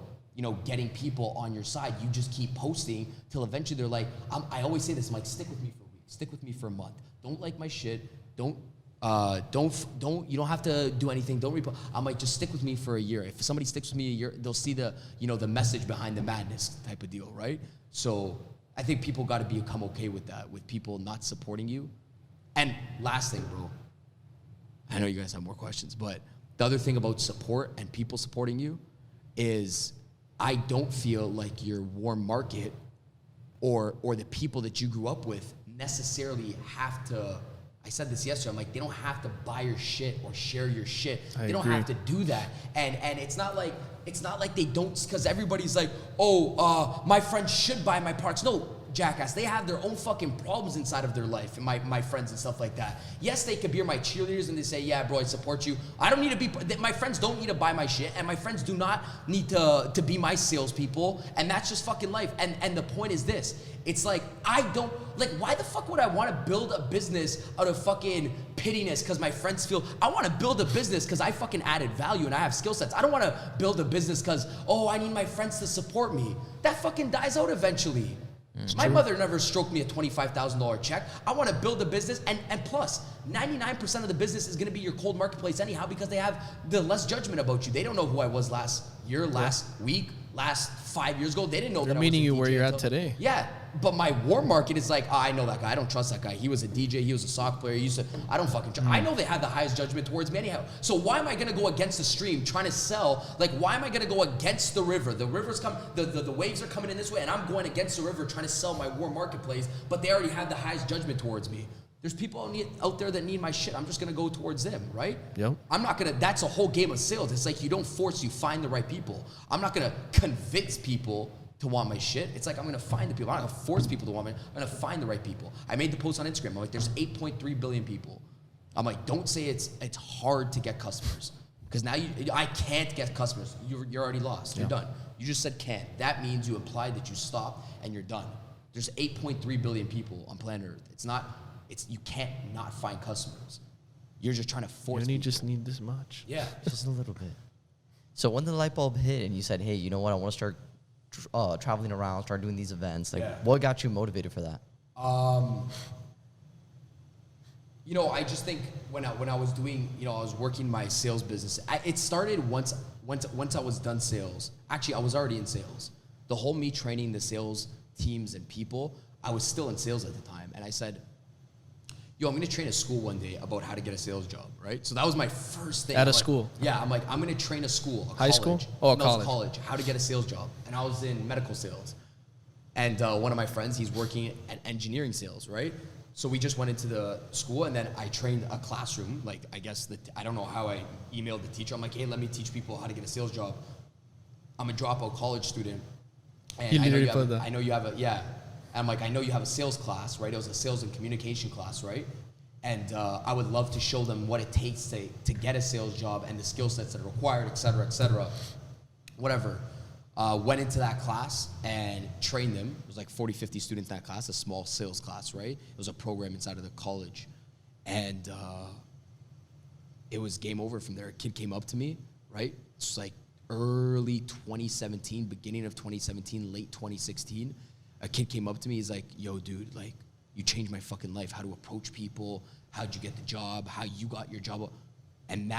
Speaker 2: getting people on your side. You just keep posting till eventually they're like, I always say this, I'm like, stick with me for a week, stick with me for a month. Don't like my shit. You don't have to do anything. Don't repost. I'm like, just stick with me for a year. If somebody sticks with me a year, they'll see the message behind the madness type of deal, right? So I think people got to become okay with that, with people not supporting you. And last thing, bro, I know you guys have more questions, but the other thing about support and people supporting you is I don't feel like your warm market or the people that you grew up with necessarily have to, I said this yesterday, I'm like, they don't have to buy your shit or share your shit. They don't have to do that. And it's not like they don't, because everybody's like, my friends should buy my parts. No, jackass, they have their own fucking problems inside of their life, and my friends and stuff like that. Yes, they could be my cheerleaders and they say, yeah, bro, I support you. I don't need to be, my friends don't need to buy my shit, and my friends do not need to be my salespeople, and that's just fucking life. And the point is this, it's like, why the fuck would I want to build a business out of fucking pittiness because my friends feel, I want to build a business because I fucking added value and I have skill sets. I don't want to build a business because, I need my friends to support me. That fucking dies out eventually. My mother never stroked me a $25,000 check. I want to build a business, and plus, 99% of the business is going to be your cold marketplace anyhow because they have the less judgment about you. They don't know who I was last year, last week, last 5 years ago. They didn't know
Speaker 1: They're
Speaker 2: that
Speaker 1: meeting
Speaker 2: I was a
Speaker 1: you
Speaker 2: DJ
Speaker 1: where you're at
Speaker 2: until-
Speaker 1: today.
Speaker 2: Yeah, but my warm market is like, I know that guy. I don't trust that guy. He was a DJ. He was a soccer player. He used to. I don't fucking trust. I know they had the highest judgment towards me anyhow. So why am I gonna go against the stream trying to sell? Like, why am I gonna go against the river? The river's come. The waves are coming in this way, and I'm going against the river trying to sell my warm marketplace. But they already have the highest judgment towards me. There's people out there that need my shit. I'm just gonna go towards them, right?
Speaker 1: Yep.
Speaker 2: I'm not gonna. That's a whole game of sales. It's like you don't force. You find the right people. I'm not gonna convince people to want my shit. It's like I'm gonna find the people. I'm not gonna force people to want me. I'm gonna find the right people. I made the post on Instagram. I'm like, there's 8.3 billion people. I'm like, don't say it's hard to get customers because now I can't get customers. You're already lost. You're done. You just said can't. That means you implied that you stopped and you're done. There's 8.3 billion people on planet Earth. You can't not find customers. You're just trying to force.
Speaker 1: You just need this much.
Speaker 2: Yeah,
Speaker 3: Just a little bit. So when the light bulb hit and you said, hey, you know what? I want to start traveling around, start doing these events. Like, what got you motivated for that?
Speaker 2: I just think when I was doing, I was working my sales business. It started once I was done sales. Actually, I was already in sales. The whole me training the sales teams and people, I was still in sales at the time. And I said, I'm going to train a school one day about how to get a sales job, right? So that was my first thing.
Speaker 1: At a school?
Speaker 2: Yeah, I'm like, I'm going to train a school, a
Speaker 1: High
Speaker 2: college.
Speaker 1: school? Oh,
Speaker 2: No,
Speaker 1: college.
Speaker 2: college, how to get a sales job. And I was in medical sales. And one of my friends, he's working at engineering sales, right? So we just went into the school, and then I trained a classroom. Like, I guess, I don't know how I emailed the teacher. I'm like, hey, let me teach people how to get a sales job. I'm a dropout college student. And
Speaker 1: He
Speaker 2: I know
Speaker 1: literally
Speaker 2: you have,
Speaker 1: put that.
Speaker 2: I know you have a, yeah. And I'm like, I know you have a sales class, right? It was a sales and communication class, right? And I would love to show them what it takes to get a sales job and the skill sets that are required, et cetera, whatever. Went into that class and trained them. It was like 40, 50 students in that class, a small sales class, right? It was a program inside of the college. And it was game over from there. A kid came up to me, right? It's like early 2017, beginning of 2017, late 2016. A kid came up to me, he's like, yo, dude, like, you changed my fucking life. How to approach people, how'd you get the job, how you got your job. And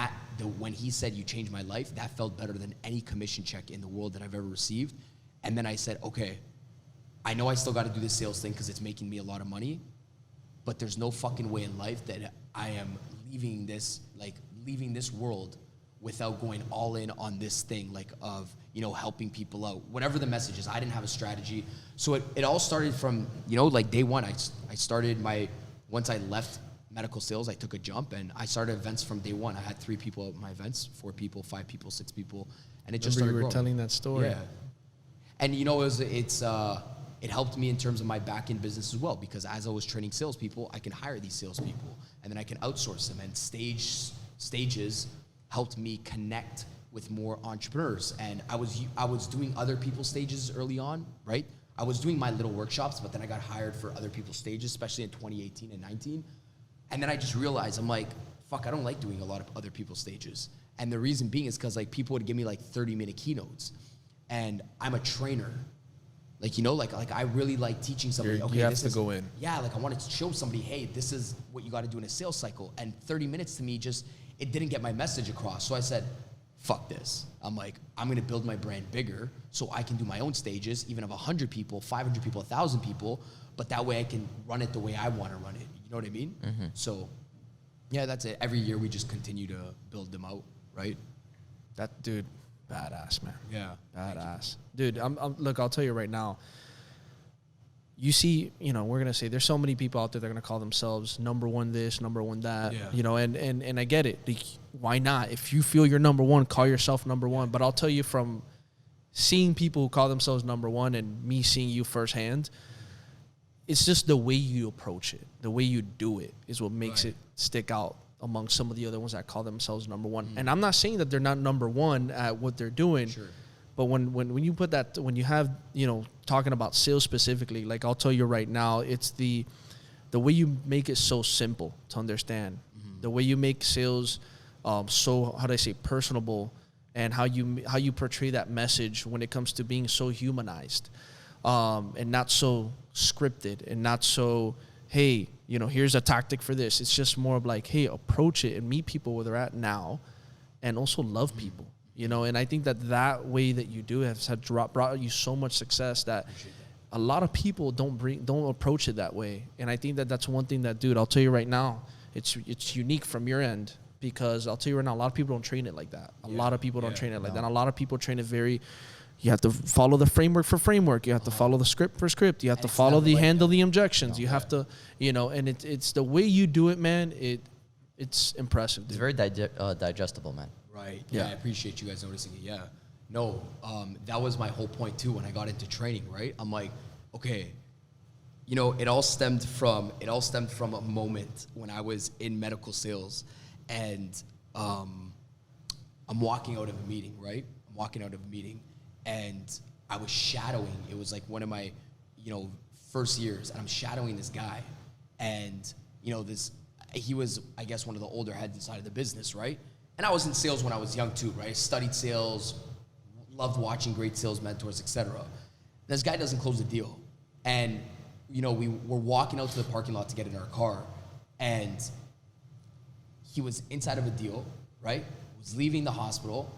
Speaker 2: when he said you changed my life, that felt better than any commission check in the world that I've ever received. And then I said, okay, I know I still got to do this sales thing because it's making me a lot of money, but there's no fucking way in life that I am leaving this world without going all in on this thing, like of, helping people out, whatever the message is. I didn't have a strategy. So it all started from, like day one. I started once I left medical sales, I took a jump and I started events from day one. I had 3 people at my events, 4 people, 5 people, 6 people, and it just started
Speaker 1: you were
Speaker 2: growing.
Speaker 1: telling that story.
Speaker 2: Yeah. And it helped me in terms of my back-end business as well, because as I was training salespeople, I can hire these salespeople and then I can outsource them, and stages helped me connect with more entrepreneurs. And I was doing other people's stages early on, right? I was doing my little workshops, but then I got hired for other people's stages, especially in 2018 and 19. And then I just realized, I'm like, fuck, I don't like doing a lot of other people's stages. And the reason being is because like people would give me like 30-minute keynotes, and I'm a trainer. Like, like I really like teaching somebody.
Speaker 1: You
Speaker 2: Okay,
Speaker 1: have to go in.
Speaker 2: Yeah, like I wanted to show somebody, hey, this is what you got to do in a sales cycle. And 30 minutes to me it didn't get my message across. So I said, fuck this. I'm like, I'm going to build my brand bigger so I can do my own stages, even of 100 people, 500 people, 1,000 people. But that way I can run it the way I want to run it. You know what I mean? Mm-hmm. So, yeah, that's it. Every year we just continue to build them out, right?
Speaker 1: That dude, badass, man.
Speaker 2: Yeah.
Speaker 1: Badass. Dude, look, I'll tell you right now. You see, we're going to say there's so many people out there that are going to call themselves number one this, number one that, and I get it. Like, why not? If you feel you're number one, call yourself number one. But I'll tell you, from seeing people who call themselves number one and me seeing you firsthand, it's just the way you approach it, the way you do it is what makes it stick out among some of the other ones that call themselves number one. Mm-hmm. And I'm not saying that they're not number one at what they're doing. Sure. But when you put that, when you have, talking about sales specifically, like I'll tell you right now, it's the way you make it so simple to understand, the way you make sales so, how do I say, personable, and how you portray that message when it comes to being so humanized, and not so scripted and not so, hey, you know, here's a tactic for this. It's just more of like, hey, approach it and meet people where they're at now, and also love people, you know. And I think that way that you do has brought you so much success that a lot of people don't approach it that way. And I think that's one thing that, dude, I'll tell you right now, it's unique from your end, because I'll tell you right now, a lot of people don't train it like that. A lot of people don't train it like that. And a lot of people train it very, you have to follow the framework for framework. You have to follow the script for script. You have to follow handle the objections. You have to, you know, and it's the way you do it, man. It's impressive, dude.
Speaker 3: It's very digestible, man.
Speaker 2: Right. Yeah. I appreciate you guys noticing it. Yeah. No, that was my whole point too when I got into training, right? I'm like, okay, you know, it all stemmed from a moment when I was in medical sales, and I'm walking out of a meeting, right? I'm walking out of a meeting, and I was shadowing. It was like one of my, you know, first years, and I'm shadowing this guy, and you know, he was, I guess, one of the older heads inside of the business, right? And I was in sales when I was young too, right? I studied sales, loved watching great sales mentors, etc. This guy doesn't close the deal, and you know, we were walking out to the parking lot to get in our car, and he was inside of a deal, right? Was leaving the hospital,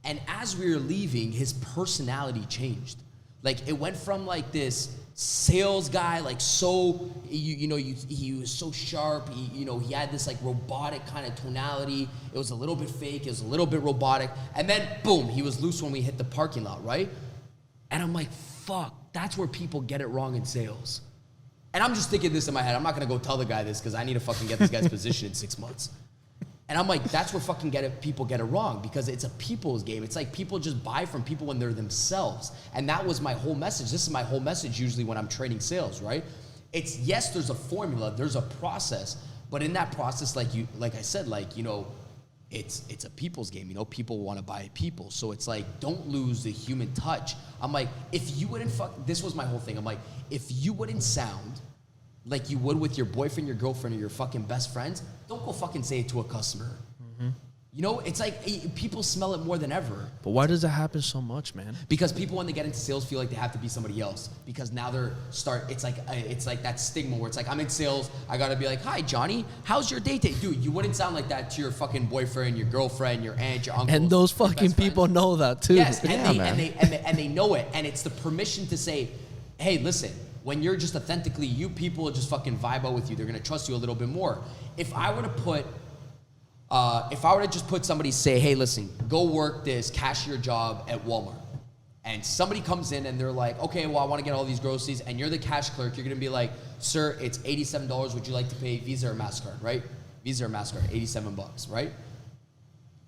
Speaker 2: and as we were leaving, his personality changed. Like, it went from like this sales guy, like so, he was so sharp. He had this like robotic kind of tonality. It was a little bit fake. It was a little bit robotic. And then boom, he was loose when we hit the parking lot, right? And I'm like, fuck, that's where people get it wrong in sales. And I'm just thinking this in my head. I'm not gonna go tell the guy this because I need to fucking get this guy's position in 6 months. And I'm like, that's where fucking people get it wrong, because it's a people's game. It's like people just buy from people when they're themselves. And that was my whole message. This is my whole message usually when I'm training sales, right? It's, yes, there's a formula, there's a process, but in that process, like I said, it's a people's game. People want to buy people. So it's like, don't lose the human touch. I'm like, if you wouldn't this was my whole thing. I'm like, if you wouldn't sound like you would with your boyfriend, your girlfriend, or your fucking best friends, don't go fucking say it to a customer. Mm-hmm. It's like people smell it more than ever.
Speaker 1: But why does that happen so much, man?
Speaker 2: Because people, when they get into sales, feel like they have to be somebody else. Because now it's like that stigma where it's like, I'm in sales, I gotta be like, hi, Johnny, how's your day today? Dude, you wouldn't sound like that to your fucking boyfriend, your girlfriend, your aunt, your uncle.
Speaker 1: And those fucking people know that too.
Speaker 2: Yes, and they know it. And it's the permission to say, hey, listen, when you're just authentically you, people will just fucking vibe out with you. They're gonna trust you a little bit more. If I were to just put somebody, say, hey, listen, go work this cashier job at Walmart, and somebody comes in and they're like, okay, well, I want to get all these groceries, and you're the cash clerk, you're gonna be like, sir, it's $87. Would you like to pay Visa or MasterCard, right? Visa or MasterCard, $87, right?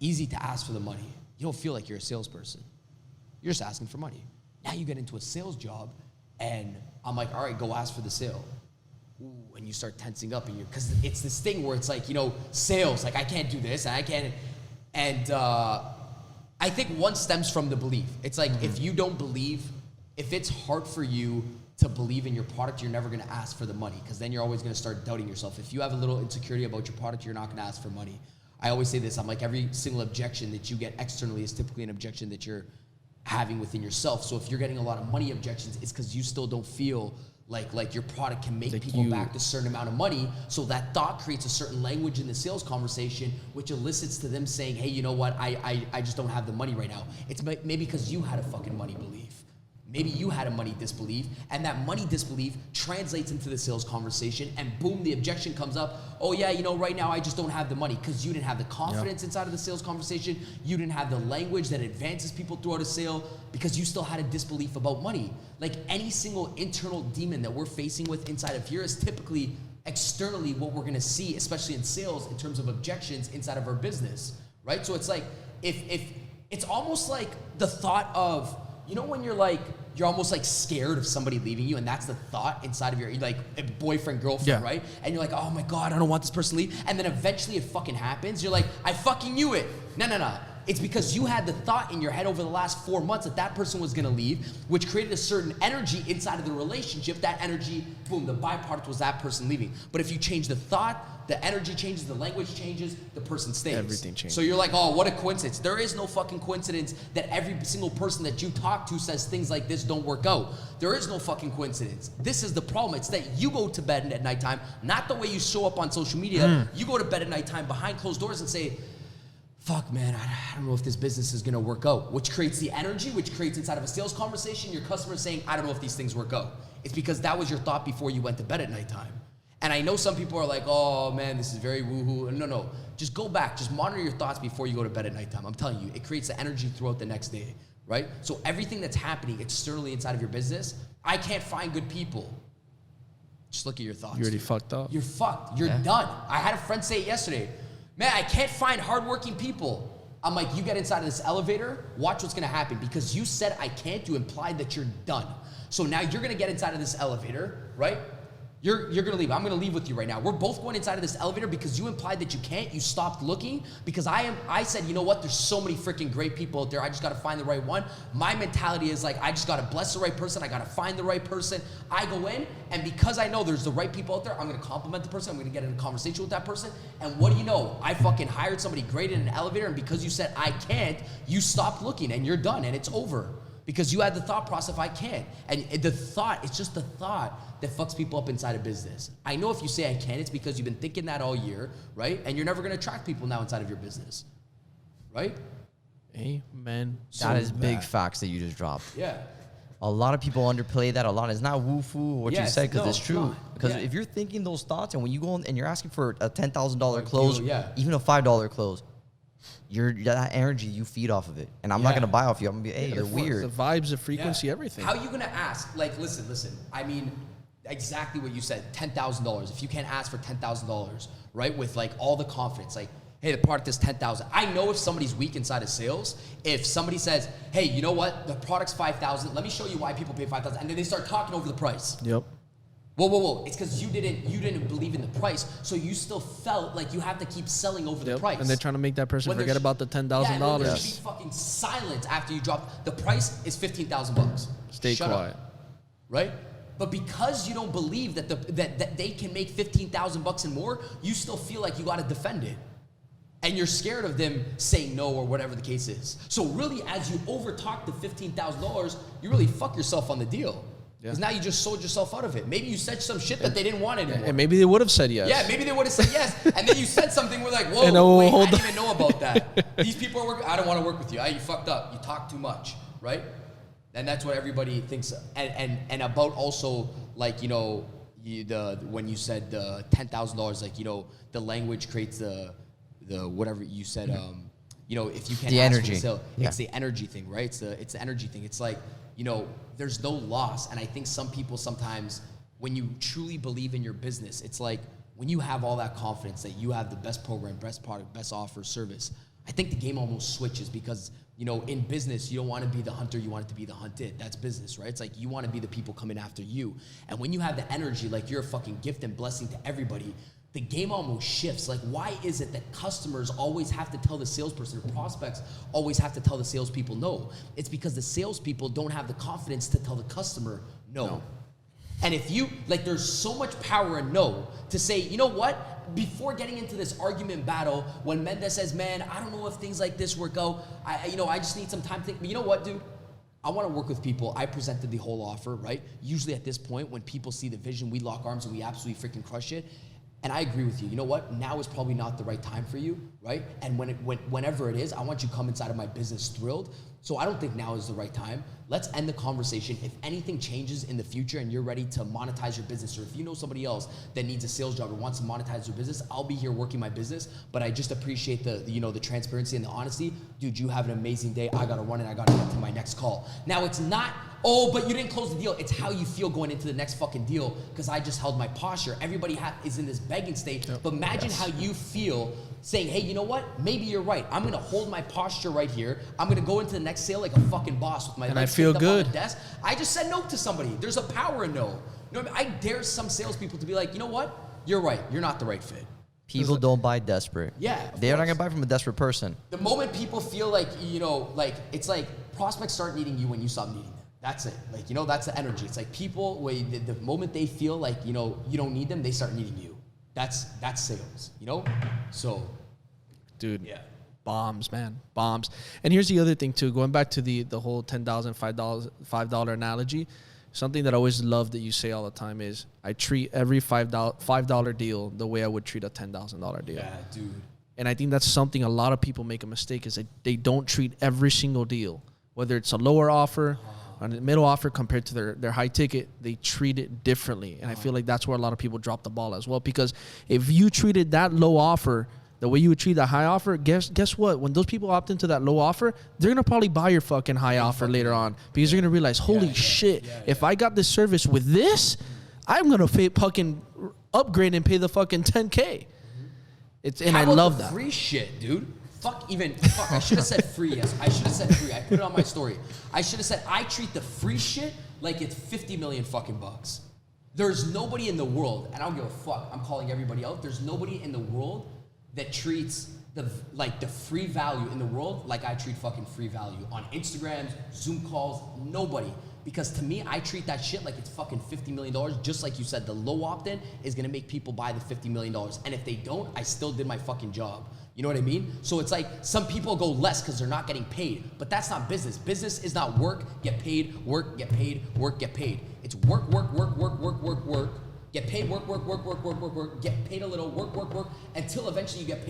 Speaker 2: Easy to ask for the money. You don't feel like you're a salesperson. You're just asking for money. Now you get into a sales job, and I'm like, all right, go ask for the sale. Ooh, and you start tensing up, because it's this thing where it's like, sales, like I can't do this, and I can't, and I think one stems from the belief. It's like, if you don't believe, if it's hard for you to believe in your product, you're never gonna ask for the money, because then you're always gonna start doubting yourself. If you have a little insecurity about your product, you're not gonna ask for money. I always say this, I'm like, every single objection that you get externally is typically an objection that you're having within yourself. So if you're getting a lot of money objections, it's because you still don't feel like your product can make people back a certain amount of money. So that thought creates a certain language in the sales conversation, which elicits to them saying, hey, you know what, I just don't have the money right now. It's maybe because you had a fucking money belief. Maybe you had a money disbelief, and that money disbelief translates into the sales conversation, and boom, the objection comes up. Oh yeah, right now I just don't have the money, because you didn't have the confidence inside of the sales conversation. You didn't have the language that advances people throughout a sale, because you still had a disbelief about money. Like, any single internal demon that we're facing with inside of here is typically externally what we're gonna see, especially in sales, in terms of objections inside of our business, right? So it's like, if it's almost like the thought of, when you're almost like scared of somebody leaving you, and that's the thought inside of your, like, a boyfriend, girlfriend, right? And you're like, oh my God, I don't want this person to leave. And then eventually it fucking happens. You're like, I fucking knew it. No. It's because you had the thought in your head over the last 4 months that that person was gonna leave, which created a certain energy inside of the relationship. That energy, boom, the byproduct was that person leaving. But if you change the thought, the energy changes, the language changes, the person stays.
Speaker 1: Everything changes.
Speaker 2: So you're like, oh, what a coincidence. There is no fucking coincidence that every single person that you talk to says things like this don't work out. There is no fucking coincidence. This is the problem. It's that you go to bed at nighttime, not the way you show up on social media. You go to bed at nighttime behind closed doors and say, fuck, man, I don't know if this business is gonna work out, which creates the energy, which creates inside of a sales conversation, your customer saying, I don't know if these things work out. It's because that was your thought before you went to bed at nighttime. And I know some people are like, oh man, this is very woohoo. No, just go back, just monitor your thoughts before you go to bed at nighttime. I'm telling you, it creates the energy throughout the next day, right? So everything that's happening externally inside of your business, I can't find good people. Just look at your thoughts.
Speaker 1: You already fucked up.
Speaker 2: You're fucked, you're done. I had a friend say it yesterday, man, I can't find hardworking people. I'm like, you get inside of this elevator, watch what's gonna happen. Because you said I can't, you implied that you're done. So now you're gonna get inside of this elevator, right? You're gonna leave. I'm gonna leave with you right now. We're both going inside of this elevator because you implied that you can't. You stopped looking because I said, you know what? There's so many freaking great people out there. I just gotta find the right one. My mentality is like, I just gotta bless the right person. I gotta find the right person. I go in, and because I know there's the right people out there, I'm gonna compliment the person. I'm gonna get in a conversation with that person. And what do you know? I fucking hired somebody great in an elevator, and because you said I can't, you stopped looking, and you're done, and it's over. Because you had the thought process, I can't. And the thought, it's just the thought that fucks people up inside of business. I know if you say I can't, it's because you've been thinking that all year, right? And you're never gonna attract people now inside of your business, right?
Speaker 1: Amen.
Speaker 3: That is big facts that you just dropped.
Speaker 2: Yeah.
Speaker 3: A lot of people underplay that a lot. It's not woo-foo what you said because it's true. Because if you're thinking those thoughts and when you go in and you're asking for a $10,000 close, even a $5 close, that energy, you feed off of it. And I'm not going to buy off you. I'm going to be, hey, you're weird.
Speaker 1: The vibes, the frequency, everything.
Speaker 2: How are you going to ask? Like, listen. I mean, exactly what you said, $10,000. If you can't ask for $10,000, right, with like all the confidence, like, hey, the product is $10,000. I know if somebody's weak inside of sales, if somebody says, hey, you know what, the product's $5,000, let me show you why people pay $5,000, and then they start talking over the price.
Speaker 1: Yep.
Speaker 2: Whoa. It's because you didn't believe in the price, so you still felt like you have to keep selling over the price.
Speaker 1: And they're trying to make that person forget about the $10,000.
Speaker 2: Yeah, there should be fucking silence after you drop. The price is $15,000.
Speaker 1: Stay quiet.
Speaker 2: Right? But because you don't believe that they can make $15,000 and more, you still feel like you got to defend it. And you're scared of them saying no or whatever the case is. So really, as you overtalk the $15,000, you really fuck yourself on the deal. Because now you just sold yourself out of it. Maybe you said some shit that they didn't want anymore.
Speaker 1: And maybe they would have said yes.
Speaker 2: Yeah, maybe they would have said yes. And then you said something, we're like, whoa, wait, I didn't even know about that. These people are working, I don't want to work with you. You fucked up. You talk too much, right? And that's what everybody thinks. And about also, like, you know, when you said the $10,000, like, you know, the language creates the whatever you said, you know, if you can't
Speaker 3: the
Speaker 2: ask
Speaker 3: energy.
Speaker 2: for the sale, it's the energy thing, right? It's the energy thing. It's like, you know, there's no loss. And I think some people sometimes, when you truly believe in your business, it's like when you have all that confidence that you have the best program, best product, best offer, service, I think the game almost switches because, you know, in business, you don't want to be the hunter, you want it to be the hunted. That's business, right? It's like you want to be the people coming after you. And when you have the energy, like you're a fucking gift and blessing to everybody, the game almost shifts. Like, why is it that customers always have to tell the salesperson, or prospects always have to tell the salespeople no? It's because the salespeople don't have the confidence to tell the customer no. And if you, like, there's so much power in no to say, you know what? Before getting into this argument battle, when Mendez says, man, I don't know if things like this work out. I just need some time to think. But you know what, dude? I want to work with people. I presented the whole offer, right? Usually at this point, when people see the vision, we lock arms and we absolutely freaking crush it. And I agree with you. You know what? Now is probably not the right time for you, right? And whenever it is, I want you to come inside of my business thrilled. So I don't think now is the right time. Let's end the conversation. If anything changes in the future and you're ready to monetize your business, or if you know somebody else that needs a sales job or wants to monetize their business, I'll be here working my business. But I just appreciate the transparency and the honesty. Dude, you have an amazing day. I gotta run and I gotta get to my next call. Now it's not, oh, but you didn't close the deal. It's how you feel going into the next fucking deal because I just held my posture. Everybody is in this begging state. Yep. But imagine how you feel saying, hey, you know what? Maybe you're right. I'm gonna hold my posture right here. I'm gonna go into the next sale like a fucking boss with my legs
Speaker 1: feel
Speaker 2: up
Speaker 1: good
Speaker 2: on the desk. I just said no to somebody. There's a power in no. You know what I mean? I dare some salespeople to be like, you know what? You're right. You're not the right fit.
Speaker 3: People don't buy desperate.
Speaker 2: Yeah.
Speaker 3: They're not going to buy from a desperate person.
Speaker 2: The moment people feel like, like, it's like prospects start needing you when you stop needing them. That's it. Like, that's the energy. It's like people, the moment they feel like, you don't need them, they start needing you. That's sales, So,
Speaker 1: dude.
Speaker 2: Yeah.
Speaker 1: Bombs, man. Bombs. And here's the other thing, too. Going back to the whole $10,000, $5 analogy, something that I always love that you say all the time is I treat every $5 deal the way I would treat a $10,000 deal.
Speaker 2: Yeah, dude.
Speaker 1: And I think that's something a lot of people make a mistake is that they don't treat every single deal, whether it's a lower offer or a middle offer compared to their high ticket, they treat it differently. And I feel like that's where a lot of people drop the ball as well, because if you treated that low offer the way you would treat that high offer, guess what? When those people opt into that low offer, they're going to probably buy your fucking high offer later on, because they're going to realize, holy shit, if I got this service with this, I'm going to fucking upgrade and pay the fucking $10K. And I love that.
Speaker 2: Free shit, dude. Fuck. I should have said free. Yes, I should have said free. I put it on my story. I should have said I treat the free shit like it's 50 million fucking bucks. There's nobody in the world, and I don't give a fuck. I'm calling everybody out. There's nobody in the world that treats the free value in the world like I treat fucking free value on Instagrams, Zoom calls. Nobody. Because to me, I treat that shit like it's fucking $50 million. Just like you said, the low opt-in is gonna make people buy the $50 million. And if they don't, I still did my fucking job. You know what I mean? So it's like some people go less because they're not getting paid. But that's not business. Business is not work, get paid, work, get paid, work, get paid. It's work, get paid, work, get paid a little, work, until eventually you get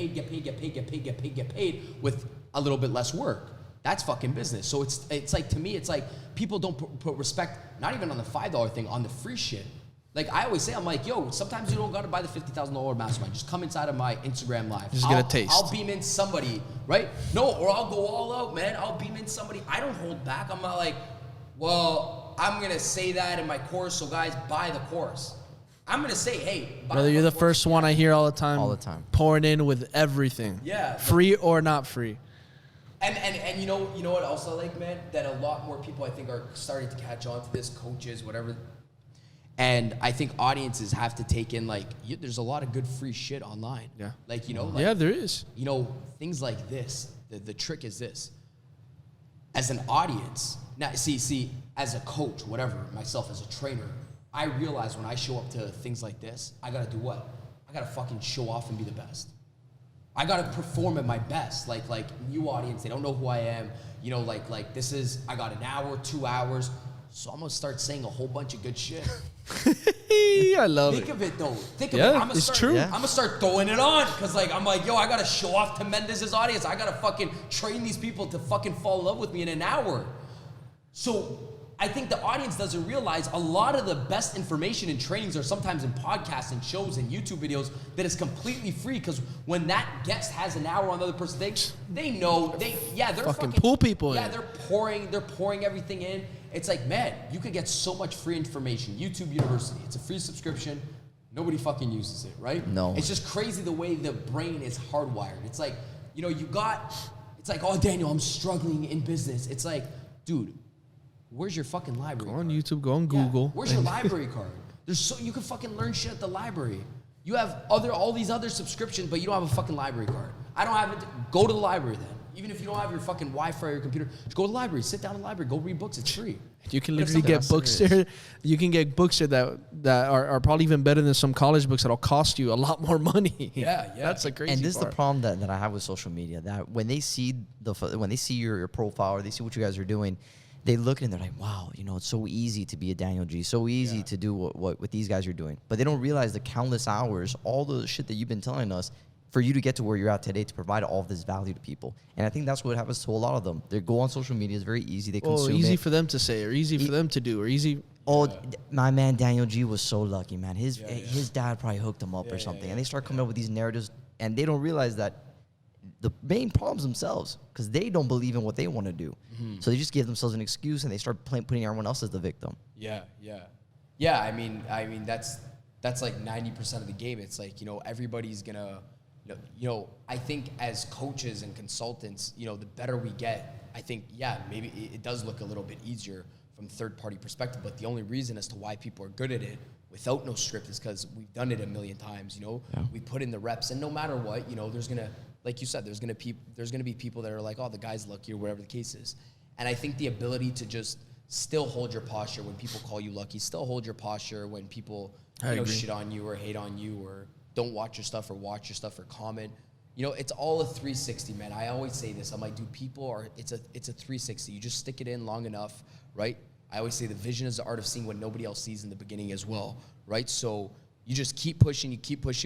Speaker 2: paid with a little bit less work. That's fucking business. So it's like, to me, it's like people don't put respect, not even on the $5 thing, on the free shit. Like I always say, I'm like, yo, sometimes you don't gotta buy the $50,000 mastermind. Just come inside of my Instagram live.
Speaker 1: Just get a taste.
Speaker 2: I'll beam in somebody, right? No, or I'll go all out, man. I'll beam in somebody. I don't hold back. I'm not like, well, I'm gonna say that in my course, so guys, buy the course. I'm gonna say, hey, buy
Speaker 1: brother, you're the first one I hear all the time.
Speaker 3: All the time.
Speaker 1: Pouring in with everything.
Speaker 2: Yeah.
Speaker 1: Free or not free.
Speaker 2: And you know what else I like, man? That a lot more people I think are starting to catch on to this, coaches, whatever. And I think audiences have to take in, like, there's a lot of good free shit online.
Speaker 1: Yeah.
Speaker 2: Like,
Speaker 1: yeah, there is.
Speaker 2: Things like this. The trick is this. As an audience, now see, as a coach, whatever, myself as a trainer, I realize when I show up to things like this, I gotta do what? I gotta fucking show off and be the best. I gotta perform at my best. Like new audience, they don't know who I am. Like this is, I got an hour, 2 hours. So I'm gonna start saying a whole bunch of good shit.
Speaker 1: I love
Speaker 2: Think of it though. Think of
Speaker 1: it.
Speaker 2: It's
Speaker 1: true.
Speaker 2: I'm gonna start throwing it on because I'm like, yo, I gotta show off to Mendez's audience. I gotta fucking train these people to fucking fall in love with me in an hour. So I think the audience doesn't realize a lot of the best information and trainings are sometimes in podcasts and shows and YouTube videos that is completely free, because when that guest has an hour on the other person's thing, they know they're fucking
Speaker 1: pull people in.
Speaker 2: Yeah, they're pouring everything in. It's like, man, you could get so much free information. YouTube University, it's a free subscription. Nobody fucking uses it, right?
Speaker 3: No.
Speaker 2: It's just crazy the way the brain is hardwired. It's like, it's like, oh, Daniel, I'm struggling in business. It's like, dude, where's your fucking library?
Speaker 1: Go on YouTube, go on Google.
Speaker 2: Where's your library card? You can fucking learn shit at the library. You have all these other subscriptions, but you don't have a fucking library card. I don't have it. Go to the library then. Even if you don't have your fucking Wi-Fi or your computer, just go to the library, sit down in the library, go read books. It's free.
Speaker 1: You can literally get books there. You can get books there that are probably even better than some college books that'll cost you a lot more money.
Speaker 2: Yeah.
Speaker 1: That's a crazy.
Speaker 3: And this
Speaker 1: part.
Speaker 3: is the problem that I have with social media. That when they see your profile or they see what you guys are doing, they look and they're like, wow, it's so easy to be a Daniel G. So easy to do what these guys are doing. But they don't realize the countless hours, all the shit that you've been telling us for you to get to where you're at today to provide all of this value to people. And I think that's what happens to a lot of them. They go on social media. It's very easy. They consume
Speaker 1: easy
Speaker 3: it.
Speaker 1: for them to say, or easy for them to do, or easy.
Speaker 3: Oh, my man Daniel G was so lucky, man. His dad probably hooked him up or something. And they start coming up with these narratives, and they don't realize that the main problem's themselves, because they don't believe in what they want to do. Mm-hmm. So they just give themselves an excuse, and they start putting everyone else as the victim.
Speaker 2: Yeah. I mean that's like 90% of the game. It's like, everybody's gonna, I think as coaches and consultants, the better we get, I think, maybe it does look a little bit easier from third-party perspective, but the only reason as to why people are good at it without no script is because we've done it a million times, you know?
Speaker 3: Yeah.
Speaker 2: We put in the reps, and no matter what, you know, there's gonna, like you said, there's gonna be people that are like, oh, the guy's lucky or whatever the case is. And I think the ability to just still hold your posture when people call you lucky, still hold your posture when people, you know, shit on you or hate on you or don't watch your stuff or comment. You know, it's all a 360, man. I always say this. I'm like, dude, it's a 360. You just stick it in long enough, right? I always say the vision is the art of seeing what nobody else sees in the beginning as well, right? So you just keep pushing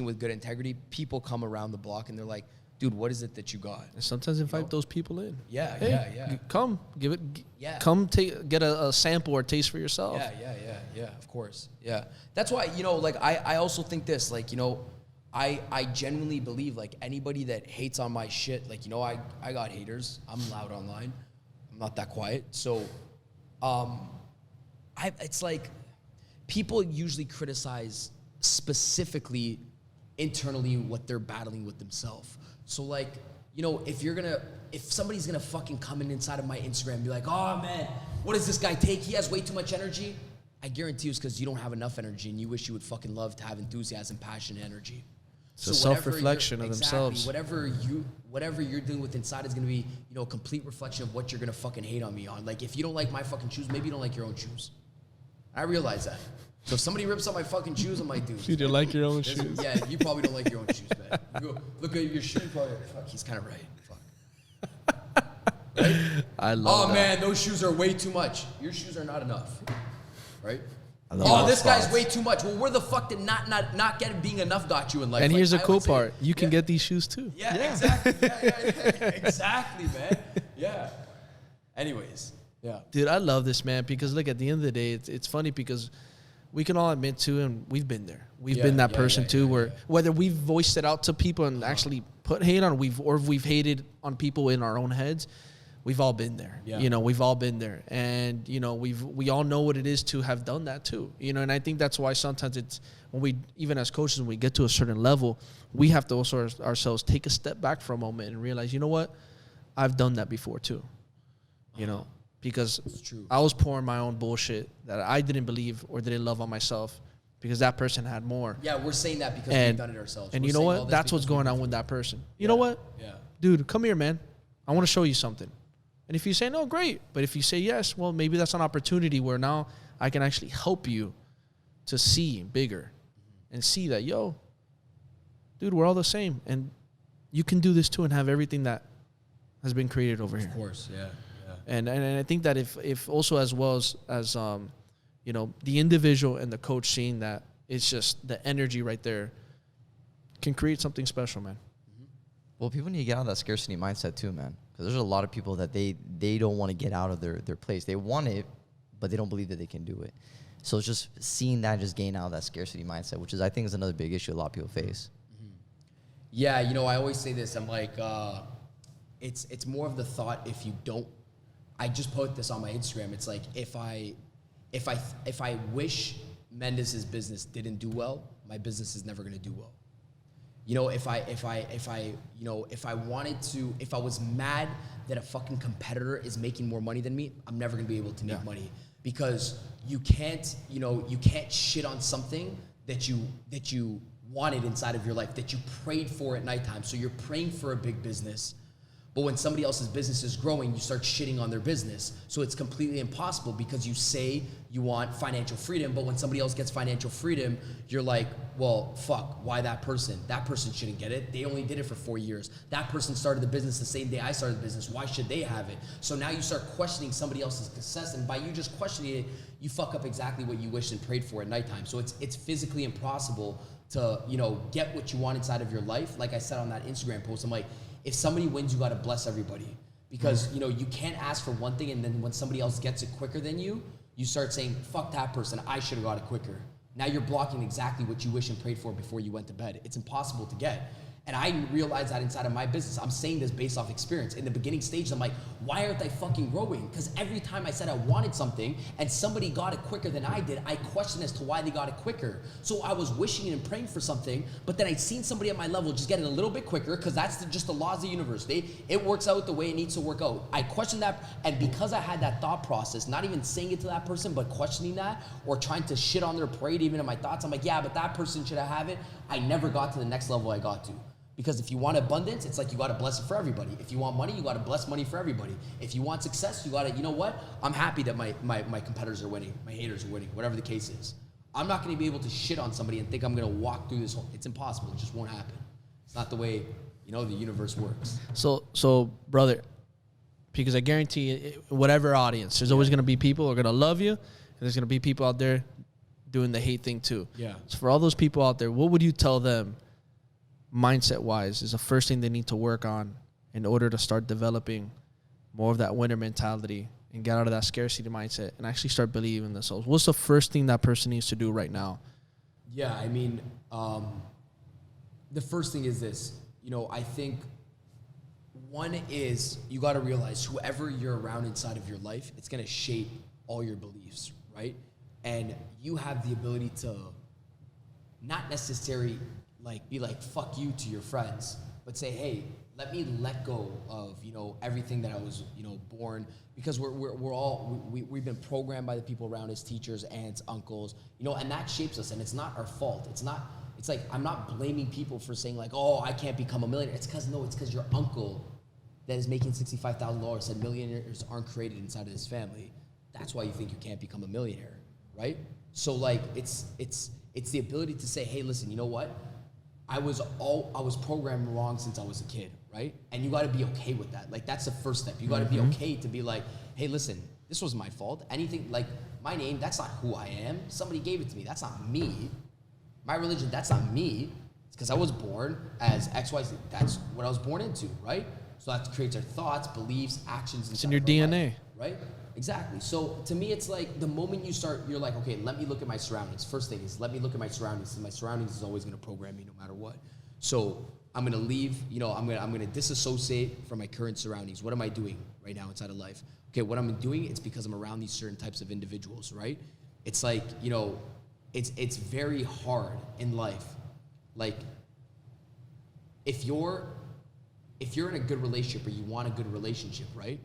Speaker 2: with good integrity. People come around the block and they're like, dude, what is it that you got?
Speaker 1: And sometimes invite those people in.
Speaker 2: Yeah,
Speaker 1: hey,
Speaker 2: yeah.
Speaker 1: Come, come get a sample or taste for yourself.
Speaker 2: Yeah, of course. Yeah. That's why, you know, like, I also think this, like, you know, I genuinely believe, like, anybody that hates on my shit, like, you know, I got haters. I'm loud online. I'm not that quiet. So, it's like people usually criticize specifically internally what they're battling with themselves. So, like, you know, if somebody's gonna fucking come inside of my Instagram and be like, oh man, what does this guy take? He has way too much energy. I guarantee you it's because you don't have enough energy and you wish you would fucking love to have enthusiasm, passion, and energy.
Speaker 1: It's a self-reflection of themselves.
Speaker 2: Whatever you're dealing with inside is gonna be, you know, a complete reflection of what you're gonna fucking hate on me on. Like, if you don't like my fucking shoes, maybe you don't like your own shoes. I realize that. So if somebody rips out my fucking shoes, I'm like, dude.
Speaker 1: You don't like your own shoes.
Speaker 2: Yeah, you probably don't like your own shoes, man. You go, look at your shoe, probably, fuck, he's kind of right. Fuck. Right?
Speaker 1: I love that.
Speaker 2: Man, those shoes are way too much. Your shoes are not enough. Right? Oh, this guy's way too much. Well, where the fuck did not getting being enough got you in life?
Speaker 1: And
Speaker 2: like,
Speaker 1: here's the cool part. You can get these shoes too.
Speaker 2: Yeah. Exactly. Yeah. Exactly, man. Yeah. Anyways. Yeah.
Speaker 1: Dude, I love this, man, because look, at the end of the day, it's funny because we can all admit to, and we've been there. We've been that person too, where whether we've voiced it out to people and actually put hate on, we've hated on people in our own heads. We've all been there. Yeah. You know, we've all been there. And, you know, we all know what it is to have done that too. You know, and I think that's why sometimes it's, when we, even as coaches, when we get to a certain level, we have to also ourselves take a step back for a moment and realize, you know what? I've done that before too. You know, because I was pouring my own bullshit that I didn't believe or didn't love on myself because that person had more.
Speaker 2: Yeah, we're saying that because we've done it ourselves.
Speaker 1: And you know what? That's what's going on with that person. You know what?
Speaker 2: Yeah.
Speaker 1: Dude, come here, man. I want to show you something. And if you say no, great. But if you say yes, well, maybe that's an opportunity where now I can actually help you to see bigger and see that, yo, dude, we're all the same. And you can do this too and have everything that has been created over here.
Speaker 2: Of course, yeah.
Speaker 1: And I think that if also as well as you know, the individual and the coach seeing that, it's just the energy right there can create something special, man.
Speaker 3: Well, people need to get out of that scarcity mindset too, man. Because there's a lot of people that they don't want to get out of their place. They want it, but they don't believe that they can do it. So it's just seeing that just gain out of that scarcity mindset, which is, I think, is another big issue a lot of people face.
Speaker 2: Yeah, you know, I always say this. I'm like, it's more of the thought if you don't. I just put this on my Instagram. It's like if I wish Mendez's business didn't do well, my business is never going to do well. You know, if I was mad that a fucking competitor is making more money than me, I'm never gonna be able to make money, because you can't shit on something that you wanted inside of your life, that you prayed for at nighttime. So you're praying for a big business, but when somebody else's business is growing, you start shitting on their business. So it's completely impossible, because you say you want financial freedom, but when somebody else gets financial freedom, you're like, well, fuck, why that person? That person shouldn't get it. They only did it for 4 years. That person started the business the same day I started the business. Why should they have it? So now you start questioning somebody else's success, and by you just questioning it, you fuck up exactly what you wished and prayed for at nighttime. So it's physically impossible to, you know, get what you want inside of your life. Like I said on that Instagram post, I'm like, if somebody wins, you got to bless everybody, because you know, you can't ask for one thing and then when somebody else gets it quicker than you, you start saying, fuck that person, I should have got it quicker. Now you're blocking exactly what you wish and prayed for before you went to bed. It's impossible to get. And I realized that inside of my business. I'm saying this based off experience. In the beginning stage, I'm like, why aren't I fucking growing? Because every time I said I wanted something and somebody got it quicker than I did, I questioned as to why they got it quicker. So I was wishing and praying for something, but then I'd seen somebody at my level just get it a little bit quicker, because that's just the laws of the universe. It works out the way it needs to work out. I questioned that, and because I had that thought process, not even saying it to that person, but questioning that or trying to shit on their parade even in my thoughts, I'm like, yeah, but that person should have it. I never got to the next level I got to. Because if you want abundance, it's like you gotta bless it for everybody. If you want money, you gotta bless money for everybody. If you want success, you gotta, you know what? I'm happy that my competitors are winning, my haters are winning, whatever the case is. I'm not gonna be able to shit on somebody and think I'm gonna walk through this whole, it's impossible, it just won't happen. It's not the way, the universe works.
Speaker 1: So brother, because I guarantee you, whatever audience, there's always gonna be people who are gonna love you, and there's gonna be people out there doing the hate thing too.
Speaker 2: Yeah.
Speaker 1: So for all those people out there, what would you tell them mindset-wise is the first thing they need to work on in order to start developing more of that winner mentality and get out of that scarcity mindset and actually start believing in themselves? What's the first thing that person needs to do right now?
Speaker 2: Yeah, I mean, the first thing is this. I think one is you got to realize whoever you're around inside of your life, it's going to shape all your beliefs, right? And you have the ability to not necessarily be like, fuck you to your friends, but say, hey, let me let go of, everything that I was, born, because we've been programmed by the people around us, teachers, aunts, uncles, and that shapes us, and it's not our fault. It's like, I'm not blaming people for saying like, oh, I can't become a millionaire. It's because your uncle that is making $65,000 said millionaires aren't created inside of this family. That's why you think you can't become a millionaire, right? So it's the ability to say, hey, listen, you know what? I was programmed wrong since I was a kid, right? And you got to be okay with that. Like, that's the first step. You got to be okay to be like, hey, listen, this was my fault. Anything like my name, that's not who I am. Somebody gave it to me. That's not me. My religion, that's not me. It's because I was born as XYZ. That's what I was born into, right? So that creates our thoughts, beliefs, actions.
Speaker 1: It's in your DNA,
Speaker 2: life, right? Exactly. So to me, it's like the moment you start, you're like, okay, let me look at my surroundings. First thing is, let me look at my surroundings. And my surroundings is always going to program me no matter what. So I'm going to leave, I'm going to disassociate from my current surroundings. What am I doing right now inside of life? Okay, what I'm doing, it's because I'm around these certain types of individuals, right? It's like, it's very hard in life. Like, if you're in a good relationship or you want a good relationship, right?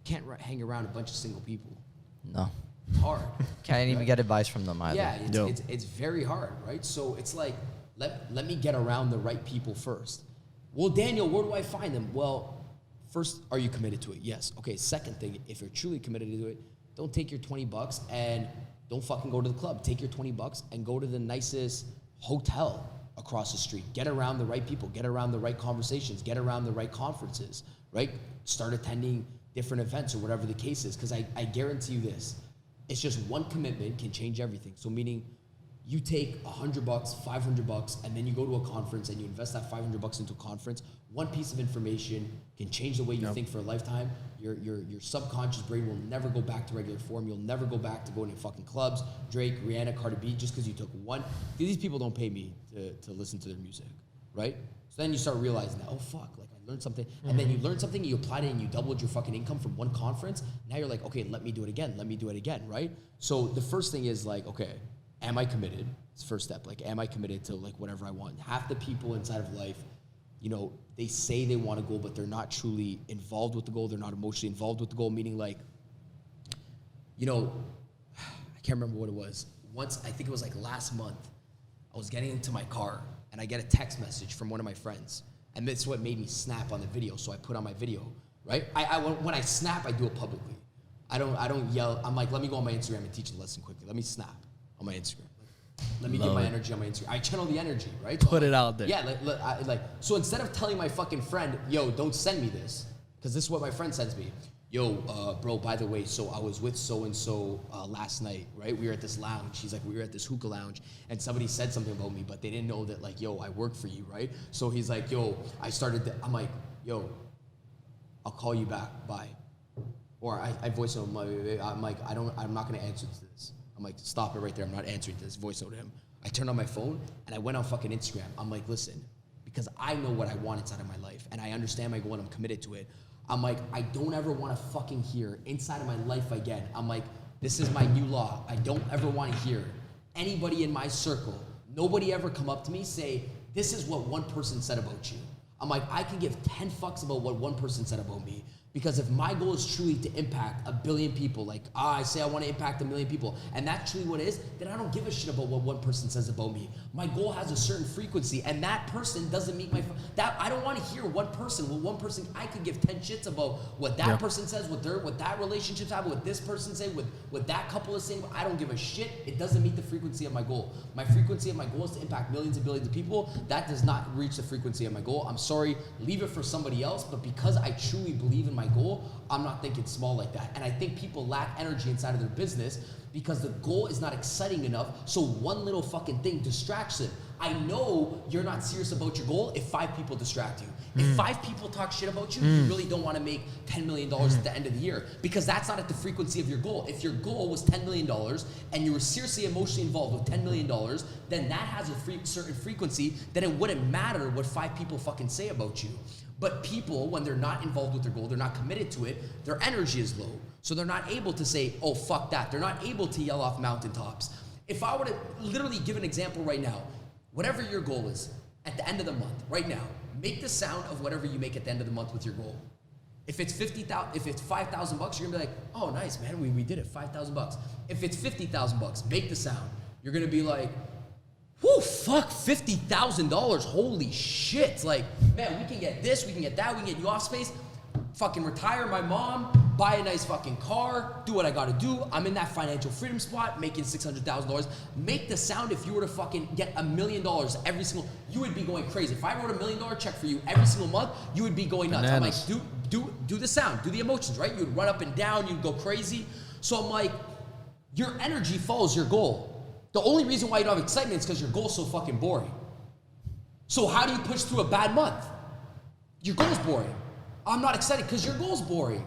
Speaker 2: Can't hang around a bunch of single people.
Speaker 3: No.
Speaker 2: It's hard.
Speaker 3: Can't even get advice from them either.
Speaker 2: Yeah, it's very hard, right? So it's like, let me get around the right people first. Well, Daniel, where do I find them? Well, first, are you committed to it? Yes. Okay, second thing, if you're truly committed to it, don't take your $20 and don't fucking go to the club. Take your $20 and go to the nicest hotel across the street. Get around the right people. Get around the right conversations. Get around the right conferences, right? Start attending different events or whatever the case is, because I guarantee you this, it's just one commitment can change everything. So meaning you take $100, $500, and then you go to a conference and you invest that $500 into a conference. One piece of information can change the way you think for a lifetime. Your subconscious brain will never go back to regular form. You'll never go back to going to fucking clubs, Drake, Rihanna, Cardi B, just because you took one. These people don't pay me to listen to their music, right? So then you start realizing that, oh fuck, like I learned something. And then you learn something, you applied it and you doubled your fucking income from one conference. Now you're like, okay, let me do it again, right? So the first thing is like, okay, am I committed? It's the first step. Like, am I committed to like whatever I want? Half the people inside of life, they say they want a goal, but they're not truly involved with the goal. They're not emotionally involved with the goal, meaning like, I can't remember what it was. Once, I think it was like last month, I was getting into my car and I get a text message from one of my friends. And that's what made me snap on the video. So I put on my video, right? When I snap, I do it publicly. I don't yell. I'm like, let me go on my Instagram and teach a lesson quickly. Let me snap on my Instagram. Let me give my energy on my Instagram. I channel the energy, right? So
Speaker 1: put it out there.
Speaker 2: Yeah, so instead of telling my fucking friend, yo, don't send me this, because this is what my friend sends me. Yo, bro, by the way, so I was with so-and-so last night, right? We were at this lounge. He's like, we were at this hookah lounge, and somebody said something about me, but they didn't know that, like, yo, I work for you, right? So he's like, yo, I'm like, yo, I'll call you back, bye. Or I voice note him, I'm like, I'm not gonna answer to this. I'm like, stop it right there, I'm not answering to this, voice note him. I turned on my phone, and I went on fucking Instagram. I'm like, listen, because I know what I want inside of my life and I understand my goal and I'm committed to it. I'm like, I don't ever want to fucking hear inside of my life again. I'm like, this is my new law. I don't ever want to hear anybody in my circle, nobody ever come up to me, say, this is what one person said about you. I'm like, I can give 10 fucks about what one person said about me. Because if my goal is truly to impact 1 billion people, like I say I want to impact 1 million people, and that's truly what it is, then I don't give a shit about what one person says about me. My goal has a certain frequency, and that person doesn't meet I don't want to hear one person. I could give 10 shits about what that person says, what that relationship's having, what this person say, what that couple is saying. I don't give a shit. It doesn't meet the frequency of my goal. My frequency of my goal is to impact millions and billions of people. That does not reach the frequency of my goal. I'm sorry, leave it for somebody else, but because I truly believe in my goal, I'm not thinking small like that. And I think people lack energy inside of their business because the goal is not exciting enough, so one little fucking thing distracts it. I know you're not serious about your goal if 5 people distract you. If 5 people talk shit about you, you really don't want to make $10 million at the end of the year because that's not at the frequency of your goal. If your goal was $10 million and you were seriously emotionally involved with $10 million, then that has a certain frequency that it wouldn't matter what 5 people fucking say about you. But people, when they're not involved with their goal, they're not committed to it, their energy is low. So they're not able to say, oh, fuck that. They're not able to yell off mountaintops. If I were to literally give an example right now, whatever your goal is, at the end of the month, right now, make the sound of whatever you make at the end of the month with your goal. If it's $5,000, you're gonna be like, oh, nice, man, we did it, $5,000. If it's $50,000, make the sound. You're gonna be like, whoo, fuck, $50,000, holy shit. Like, man, we can get this, we can get that, we can get you off space, fucking retire my mom, buy a nice fucking car, do what I gotta do. I'm in that financial freedom spot, making $600,000. Make the sound if you were to fucking get $1 million every single, you would be going crazy. If I wrote $1 million check for you every single month, you would be going nuts. Bananas. I'm like, do the sound, do the emotions, right? You'd run up and down, you'd go crazy. So I'm like, your energy follows your goal. The only reason why you don't have excitement is because your goal's so fucking boring. So how do you push through a bad month? Your goal's boring. I'm not excited because your goal's boring.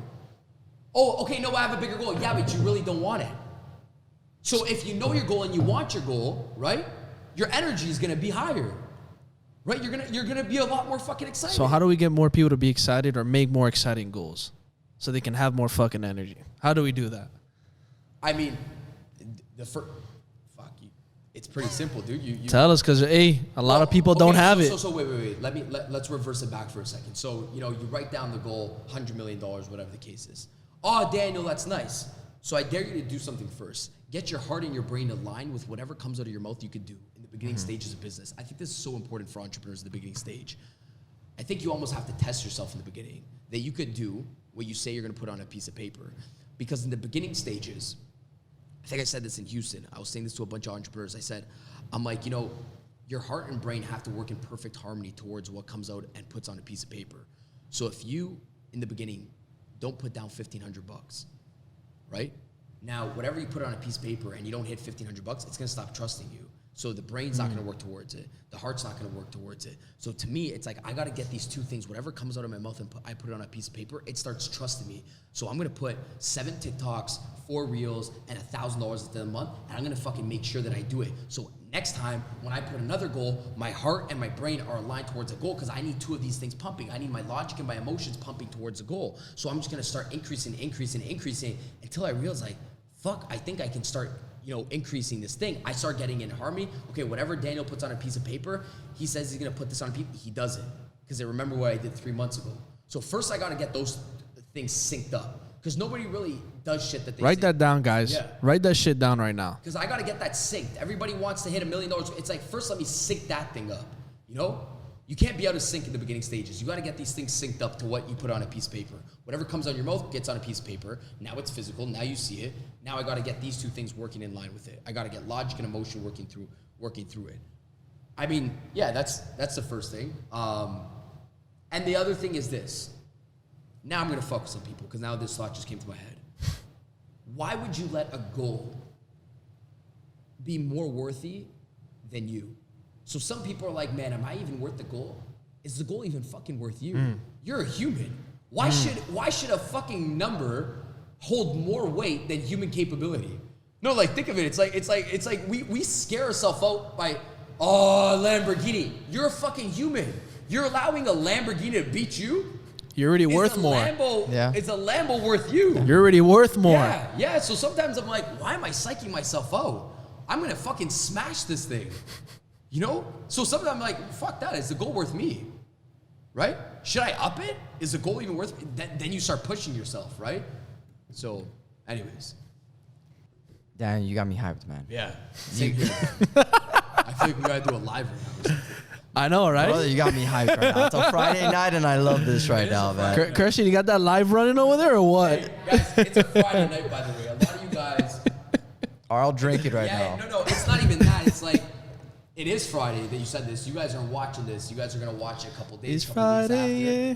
Speaker 2: Oh, okay, no, I have a bigger goal. Yeah, but you really don't want it. So if you know your goal and you want your goal, right? Your energy is gonna be higher. Right? You're gonna be a lot more fucking excited.
Speaker 1: So how do we get more people to be excited or make more exciting goals so they can have more fucking energy? How do we do that?
Speaker 2: I mean, it's pretty simple, dude. You
Speaker 1: tell us, because a lot of people don't have it.
Speaker 2: So wait. Let's reverse it back for a second. So, you write down the goal, $100 million, whatever the case is. Oh, Daniel, that's nice. So I dare you to do something first. Get your heart and your brain aligned with whatever comes out of your mouth you could do in the beginning stages of business. I think this is so important for entrepreneurs at the beginning stage. I think you almost have to test yourself in the beginning that you could do what you say you're going to put on a piece of paper. Because in the beginning stages, I think I said this in Houston. I was saying this to a bunch of entrepreneurs. I said, I'm like, your heart and brain have to work in perfect harmony towards what comes out and puts on a piece of paper. So if you, in the beginning, don't put down $1,500, right? Now, whatever you put on a piece of paper and you don't hit $1,500, it's gonna stop trusting you. So the brain's not gonna work towards it. The heart's not gonna work towards it. So to me, it's like, I gotta get these two things. Whatever comes out of my mouth and I put it on a piece of paper, it starts trusting me. So I'm gonna put 7 TikToks, 4 Reels, and $1,000 at the end of the month, and I'm gonna fucking make sure that I do it. So next time, when I put another goal, my heart and my brain are aligned towards a goal because I need 2 of these things pumping. I need my logic and my emotions pumping towards a goal. So I'm just gonna start increasing until I realize, like, fuck, I think I can start increasing this thing. I start getting in harmony. Okay, whatever Daniel puts on a piece of paper, he says he's gonna put this on a piece, he does it. Because I remember what I did 3 months ago. So first I gotta get those things synced up. Because nobody really does shit that they
Speaker 1: Write that down, guys. Yeah. Write that shit down right now.
Speaker 2: Because I gotta get that synced. Everybody wants to hit $1 million. It's like, first let me sync that thing up. You can't be out of sync in the beginning stages. You gotta get these things synced up to what you put on a piece of paper. Whatever comes on your mouth gets on a piece of paper. Now it's physical, now you see it. Now I gotta get these 2 things working in line with it. I gotta get logic and emotion working through it. I mean, yeah, that's the first thing. And the other thing is this. Now I'm gonna fuck with some people because now this thought just came to my head. Why would you let a goal be more worthy than you? So some people are like, man, am I even worth the goal? Is the goal even fucking worth you? You're a human. Why should a fucking number hold more weight than human capability? No, like, think of it. It's like we scare ourselves out by, oh, Lamborghini. You're a fucking human. You're allowing a Lamborghini to beat you?
Speaker 1: You're already worth more.
Speaker 2: It's a Lambo worth you.
Speaker 1: You're already worth more.
Speaker 2: Yeah. So sometimes I'm like, why am I psyching myself out? I'm going to fucking smash this thing. You know? So sometimes I'm like, fuck that. Is the goal worth me? Right? Should I up it? Is the goal even worth it? Then you start pushing yourself, right? So, anyways.
Speaker 3: Dan, you got me hyped, man.
Speaker 2: Yeah. Same here. I feel like we gotta do a live right now.
Speaker 1: I know, right?
Speaker 3: Brother, you got me hyped right now. It's a Friday night, and I love this right now, man.
Speaker 1: Christian, you got that live running over there or what?
Speaker 2: Hey, guys, it's a Friday night, by the way. A lot of you guys...
Speaker 3: Or I'll drink it right now.
Speaker 2: No, it's not even that. It's like, it is Friday that you said this. You guys are watching this. You guys are going to watch it a couple days,
Speaker 1: It's Friday, yeah.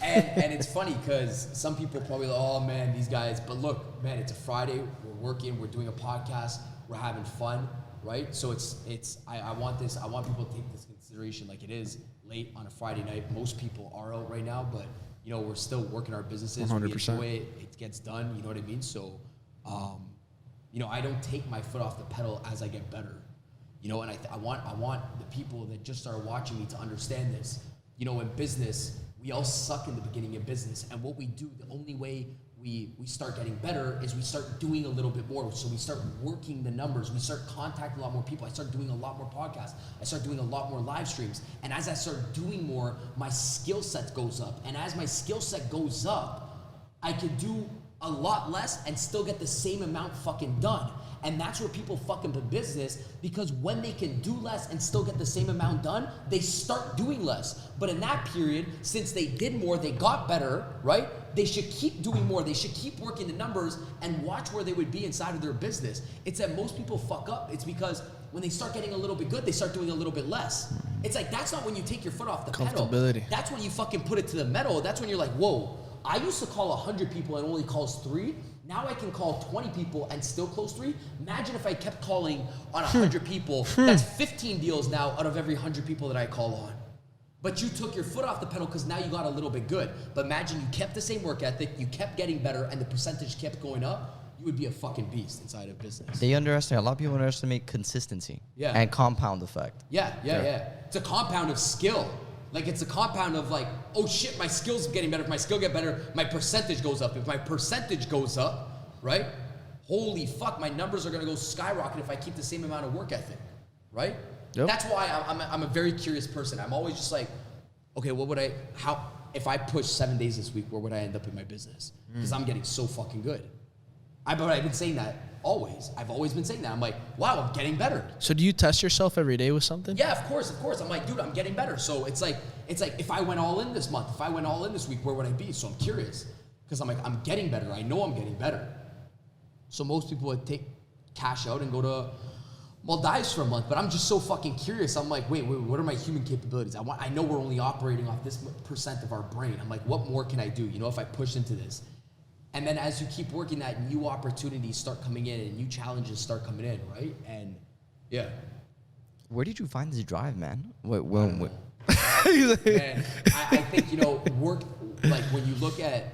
Speaker 2: And it's funny because some people probably like, oh man, these guys. But look, man, it's a Friday. We're working. We're doing a podcast. We're having fun, right? So I want people to take this into consideration. Like, it is late on a Friday night. Most people are out right now, but you know, we're still working our businesses.
Speaker 1: 100%.
Speaker 2: We enjoy it. It gets done. You know what I mean? So, you know, I don't take my foot off the pedal as I get better. You know, and I want the people that just started watching me to understand this. You know, in business, we all suck in the beginning of business. And what we do, the only way we start getting better is we start doing a little bit more. So we start working the numbers. We start contacting a lot more people. I start doing a lot more podcasts. I start doing a lot more live streams. And as I start doing more, my skill set goes up. And as my skill set goes up, I can do a lot less and still get the same amount fucking done. And that's where people fucking put business, because when they can do less and still get the same amount done, they start doing less. But in that period, since they did more, they got better, right? They should keep doing more. They should keep working the numbers and watch where they would be inside of their business. It's that most people fuck up. It's because when they start getting a little bit good, they start doing a little bit less. It's like, that's not when you take your foot off the pedal. That's when you fucking put it to the metal. That's when you're like, whoa, I used to call 100 people and only calls 3. Now I can call 20 people and still close 3. Imagine if I kept calling on 100 people. That's 15 deals now out of every 100 people that I call on. But you took your foot off the pedal because now you got a little bit good. But imagine you kept the same work ethic, you kept getting better, and the percentage kept going up. You would be a fucking beast inside of business.
Speaker 3: A lot of people underestimate consistency and compound effect.
Speaker 2: Yeah. It's a compound of skill. Like, it's a compound of like, oh shit, my skills getting better. If my skill get better, my percentage goes up. If my percentage goes up, right? Holy fuck, my numbers are gonna go skyrocket if I keep the same amount of work ethic, right? Yep. That's why I'm a very curious person. I'm always just like, okay, if I push 7 days this week, where would I end up in my business? Because I'm getting so fucking good. But I've been saying that always. I've always been saying that. I'm like, wow, I'm getting better.
Speaker 1: So do you test yourself every day with something?
Speaker 2: Yeah, of course. I'm like, dude, I'm getting better. So it's like if I went all in this month, if I went all in this week, where would I be? So I'm curious, because I'm like, I'm getting better. I know I'm getting better. So most people would take cash out and go to Maldives for a month, but I'm just so fucking curious. I'm like, wait, what are my human capabilities? I know we're only operating off this % of our brain. I'm like, what more can I do? You know, if I push into this. And then as you keep working that, new opportunities start coming in and new challenges start coming in, right? And yeah.
Speaker 3: Where did you find this drive, man?
Speaker 2: Man, I think, you know, work, like when you look at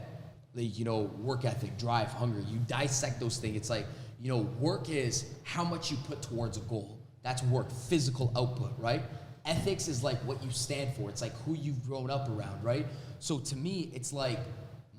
Speaker 2: the, you know, work ethic, drive, hunger, you dissect those things. It's like, you know, work is how much you put towards a goal. That's work, physical output, right? Ethics is like what you stand for. It's like who you've grown up around, right? So to me, it's like,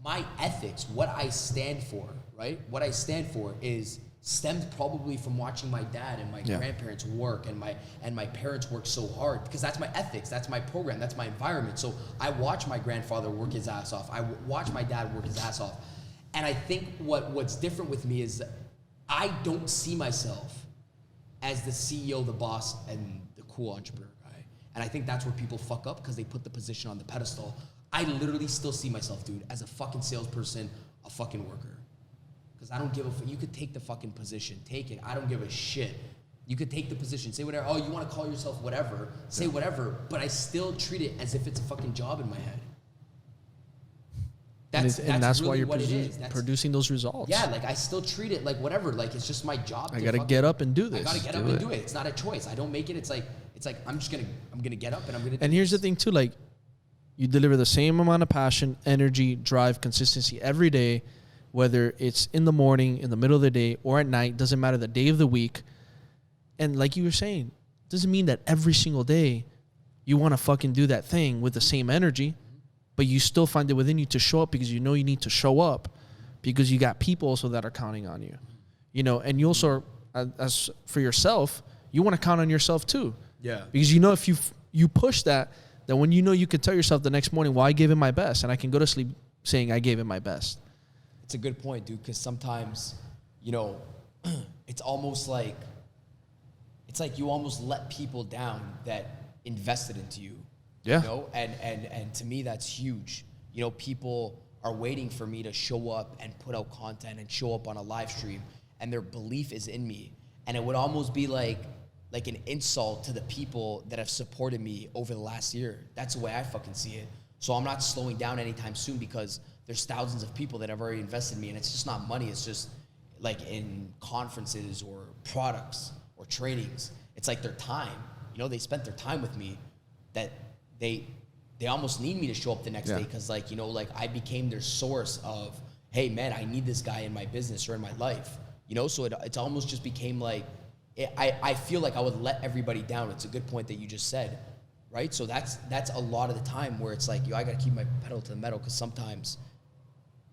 Speaker 2: my ethics, what I stand for, right? What I stand for is stemmed probably from watching my dad and my grandparents work and my parents work so hard, because that's my ethics, that's my program, that's my environment. So I watch my grandfather work his ass off. I watch my dad work his ass off. And I think what's different with me is I don't see myself as the CEO, the boss, and the cool entrepreneur guy. And I think that's where people fuck up, because they put the position on the pedestal. I literally still see myself, dude, as a fucking salesperson, a fucking worker. Because I don't give a you could take the fucking position. Take it. I don't give a shit. You could take the position. Say whatever. Oh, you want to call yourself whatever. Say whatever. But I still treat it as if it's a fucking job in my head. That's really
Speaker 1: why you're
Speaker 2: what it is.
Speaker 1: producing those results.
Speaker 2: Yeah, like I still treat it like whatever. Like it's just my job.
Speaker 1: I got to get up and do this.
Speaker 2: I got to get up and do it. It's not a choice. I don't make it. It's like I'm gonna get up and I'm gonna do
Speaker 1: And here's
Speaker 2: this.
Speaker 1: the thing too, like, you deliver the same amount of passion, energy, drive, consistency every day, whether it's in the morning, in the middle of the day, or at night. Doesn't matter the day of the week. And like you were saying, doesn't mean that every single day you want to fucking do that thing with the same energy, but you still find it within you to show up because you know you need to show up because you got people also that are counting on you, you know, and you also, as for yourself, you want to count on yourself too.
Speaker 2: Yeah.
Speaker 1: Because you know, if you push that when you know you can tell yourself the next morning, well, I gave it my best, and I can go to sleep saying I gave it my best.
Speaker 2: It's a good point, dude, because sometimes, you know, it's like you almost let people down that invested into you.
Speaker 1: Yeah.
Speaker 2: You know, and to me, that's huge. You know, people are waiting for me to show up and put out content and show up on a live stream, and their belief is in me. And it would almost be like an insult to the people that have supported me over the last year. That's the way I fucking see it. So I'm not slowing down anytime soon because there's thousands of people that have already invested in me, and it's just not money. It's just like in conferences or products or trainings. It's like their time. You know, they spent their time with me that they almost need me to show up the next day because, like, you know, like I became their source of, hey, man, I need this guy in my business or in my life. You know, so it's almost just became like, I feel like I would let everybody down. It's a good point that you just said, right? So that's a lot of the time where it's like, yo, I got to keep my pedal to the metal because sometimes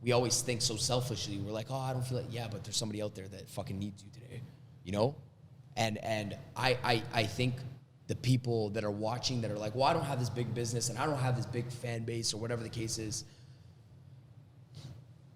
Speaker 2: we always think so selfishly. We're like, oh, I don't feel like, yeah, but there's somebody out there that fucking needs you today, you know? And I think the people that are watching that are like, well, I don't have this big business and I don't have this big fan base or whatever the case is.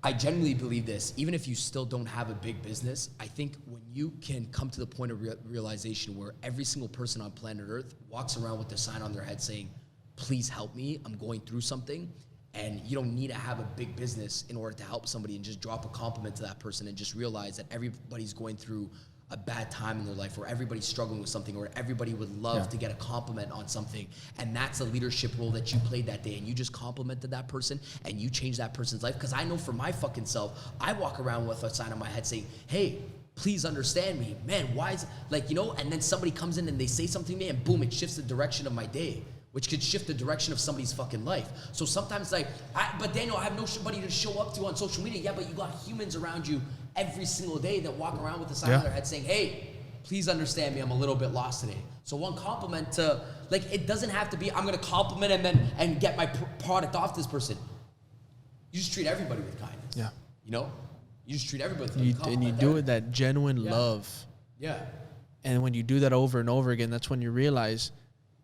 Speaker 2: I genuinely believe this, even if you still don't have a big business, I think when you can come to the point of realization where every single person on planet Earth walks around with a sign on their head saying, please help me, I'm going through something, and you don't need to have a big business in order to help somebody, and just drop a compliment to that person and just realize that everybody's going through a bad time in their life, or everybody's struggling with something, or everybody would love to get a compliment on something, and that's a leadership role that you played that day, and you just complimented that person and you changed that person's life. Because I know for my fucking self, I walk around with a sign on my head saying, hey, please understand me, man, why is, like, you know, and then somebody comes in and they say something to me and boom, it shifts the direction of my day, which could shift the direction of somebody's fucking life. So sometimes, like, but Daniel, I have nobody to show up to on social media. Yeah, but you got humans around you every single day that walk around with a sign on their head saying, hey, please understand me, I'm a little bit lost today. So one compliment to, like, it doesn't have to be, I'm gonna compliment and get my product off this person. You just treat everybody with kindness.
Speaker 1: Yeah.
Speaker 2: You know? You just treat everybody with kindness.
Speaker 1: And you do it with that genuine love.
Speaker 2: Yeah.
Speaker 1: And when you do that over and over again, that's when you realize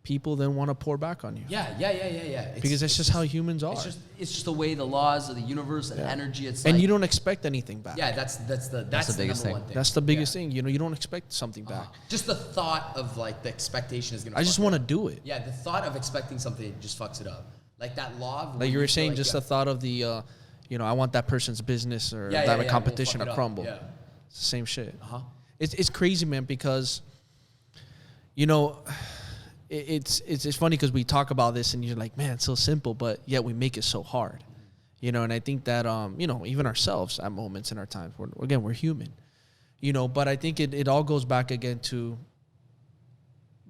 Speaker 1: people then want to pour back on you.
Speaker 2: Yeah.
Speaker 1: Because that's just how humans are.
Speaker 2: It's just the way the laws of the universe and energy. It's
Speaker 1: and
Speaker 2: like,
Speaker 1: you don't expect anything back.
Speaker 2: Yeah, that's the biggest thing.
Speaker 1: That's the biggest thing. You know, you don't expect something back.
Speaker 2: Just the thought of like the expectation is gonna.
Speaker 1: I just want to do it.
Speaker 2: Yeah, the thought of expecting something just fucks it up. Like that law of,
Speaker 1: like you were saying, like, just the thought of the, you know, I want that person's business or that competition to crumble.
Speaker 2: Yeah.
Speaker 1: It's the same shit. It's crazy, man, because, you know, it's funny because we talk about this and you're like, man, it's so simple, but yet we make it so hard, you know. And I think that you know, even ourselves at moments in our time, we're human, you know. But I think it all goes back again to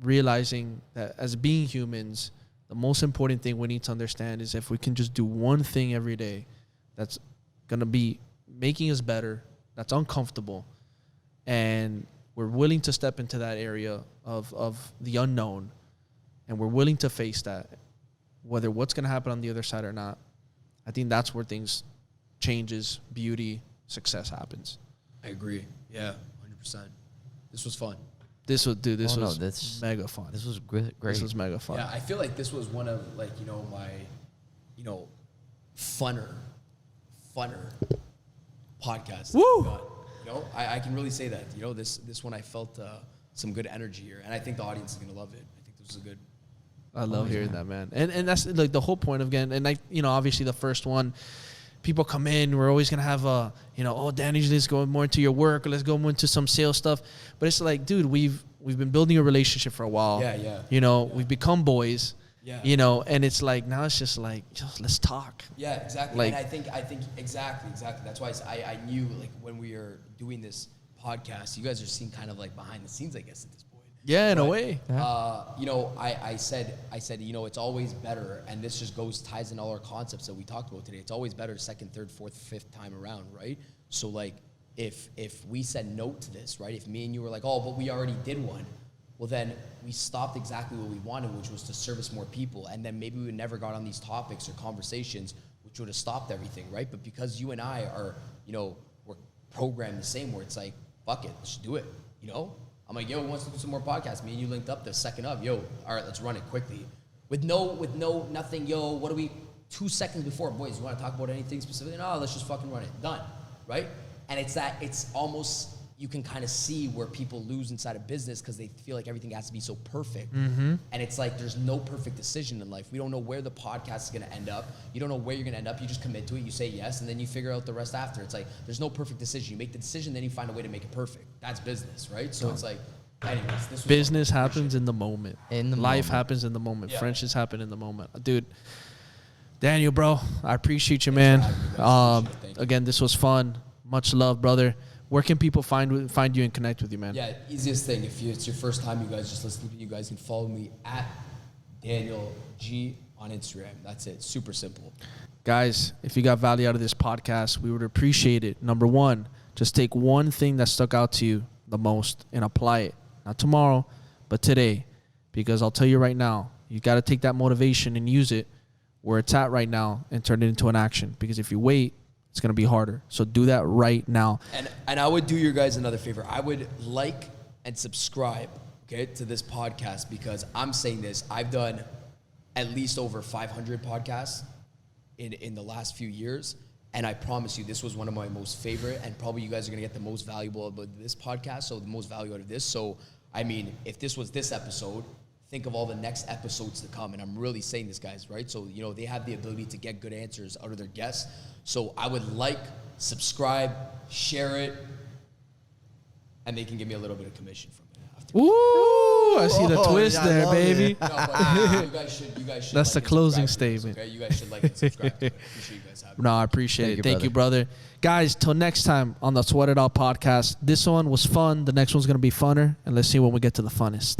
Speaker 1: realizing that as being humans, the most important thing we need to understand is if we can just do one thing every day that's gonna be making us better, that's uncomfortable, and we're willing to step into that area of the unknown, and we're willing to face that, whether what's going to happen on the other side or not. I think that's where things changes, beauty, success happens.
Speaker 2: I agree. Yeah, 100%. This was fun.
Speaker 1: This was mega fun.
Speaker 3: This was great.
Speaker 1: This was mega fun.
Speaker 2: Yeah, I feel like this was one of, like, you know, my, you know, funner podcasts.
Speaker 1: Woo!
Speaker 2: You know, I can really say that. You know, this one I felt some good energy here, and I think the audience is gonna love it. I think this was a good.
Speaker 1: I love hearing that, man. And that's like the whole point of, again, and you know, obviously the first one, people come in, we're always gonna have a, you know, oh, Danny, let's go more into your work, or let's go more into some sales stuff. But it's like, dude, we've been building a relationship for a while.
Speaker 2: Yeah.
Speaker 1: You know, we've become boys.
Speaker 2: Yeah.
Speaker 1: You know, and it's like now it's just like, let's talk.
Speaker 2: Yeah, exactly.
Speaker 1: Like,
Speaker 2: and I think exactly. That's why I knew, like, when we are doing this podcast, you guys are seeing kind of like behind the scenes, I guess, at this point.
Speaker 1: Yeah, in a way.
Speaker 2: You know, I said, you know, it's always better, and this just ties in all our concepts that we talked about today. It's always better second, third, fourth, fifth time around, right? So, like, if we said no to this, right? If me and you were like, oh, but we already did one, well, then we stopped exactly what we wanted, which was to service more people. And then maybe we never got on these topics or conversations, which would have stopped everything, right? But because you and I are, we're programmed the same, where it's like, fuck it, let's do it, I'm like, yo, who wants to do some more podcasts? Me and you linked up the second of, yo, all right, let's run it quickly. With nothing, yo, what do we, 2 seconds before, boys, you want to talk about anything specifically? No, let's just fucking run it. Done, right? And it's almost, you can kind of see where people lose inside of business because they feel like everything has to be so perfect.
Speaker 1: Mm-hmm.
Speaker 2: And it's like, there's no perfect decision in life. We don't know where the podcast is going to end up. You don't know where you're going to end up. You just commit to it. You say yes, and then you figure out the rest after. It's like, there's no perfect decision. You make the decision, then you find a way to make it perfect. That's business, right? So it's like, anyways, this was
Speaker 1: business happens in the moment. Life
Speaker 3: moment.
Speaker 1: happens in the moment.
Speaker 2: Yeah.
Speaker 1: Friendships happen in the moment. Dude, Daniel, bro, I appreciate you, man. Again, this was fun. Much love, brother. Where can people find you and connect with you, man?
Speaker 2: Yeah, easiest thing. If it's your first time, you guys just listen to me. You guys can follow me at Daniel G on Instagram. That's it. Super simple.
Speaker 1: Guys, if you got value out of this podcast, we would appreciate it. Number one, just take one thing that stuck out to you the most and apply it. Not tomorrow, but today. Because I'll tell you right now, you got to take that motivation and use it where it's at right now and turn it into an action. Because if you wait, it's going to be harder. So do that right now.
Speaker 2: And I would do you guys another favor. I would like and subscribe, okay, to this podcast, because I'm saying this. I've done at least over 500 podcasts in the last few years. And I promise you, this was one of my most favorite, and probably you guys are going to get the most valuable about this podcast, so the most value out of this. So, I mean, if this was this episode, think of all the next episodes to come. And I'm really saying this, guys, right? So, they have the ability to get good answers out of their guests. So I would like, subscribe, share it, and they can give me a little bit of commission from it after.
Speaker 1: Ooh, I see the twist there, baby.
Speaker 2: No, but you guys should.
Speaker 1: That's the closing statement.
Speaker 2: Okay? You guys should like and subscribe to it. Appreciate you guys having me.
Speaker 1: No, I appreciate it. Thank you,
Speaker 3: brother.
Speaker 1: Guys, till next time on the Sweat It Out podcast. This one was fun. The next one's going to be funner. And let's see when we get to the funnest.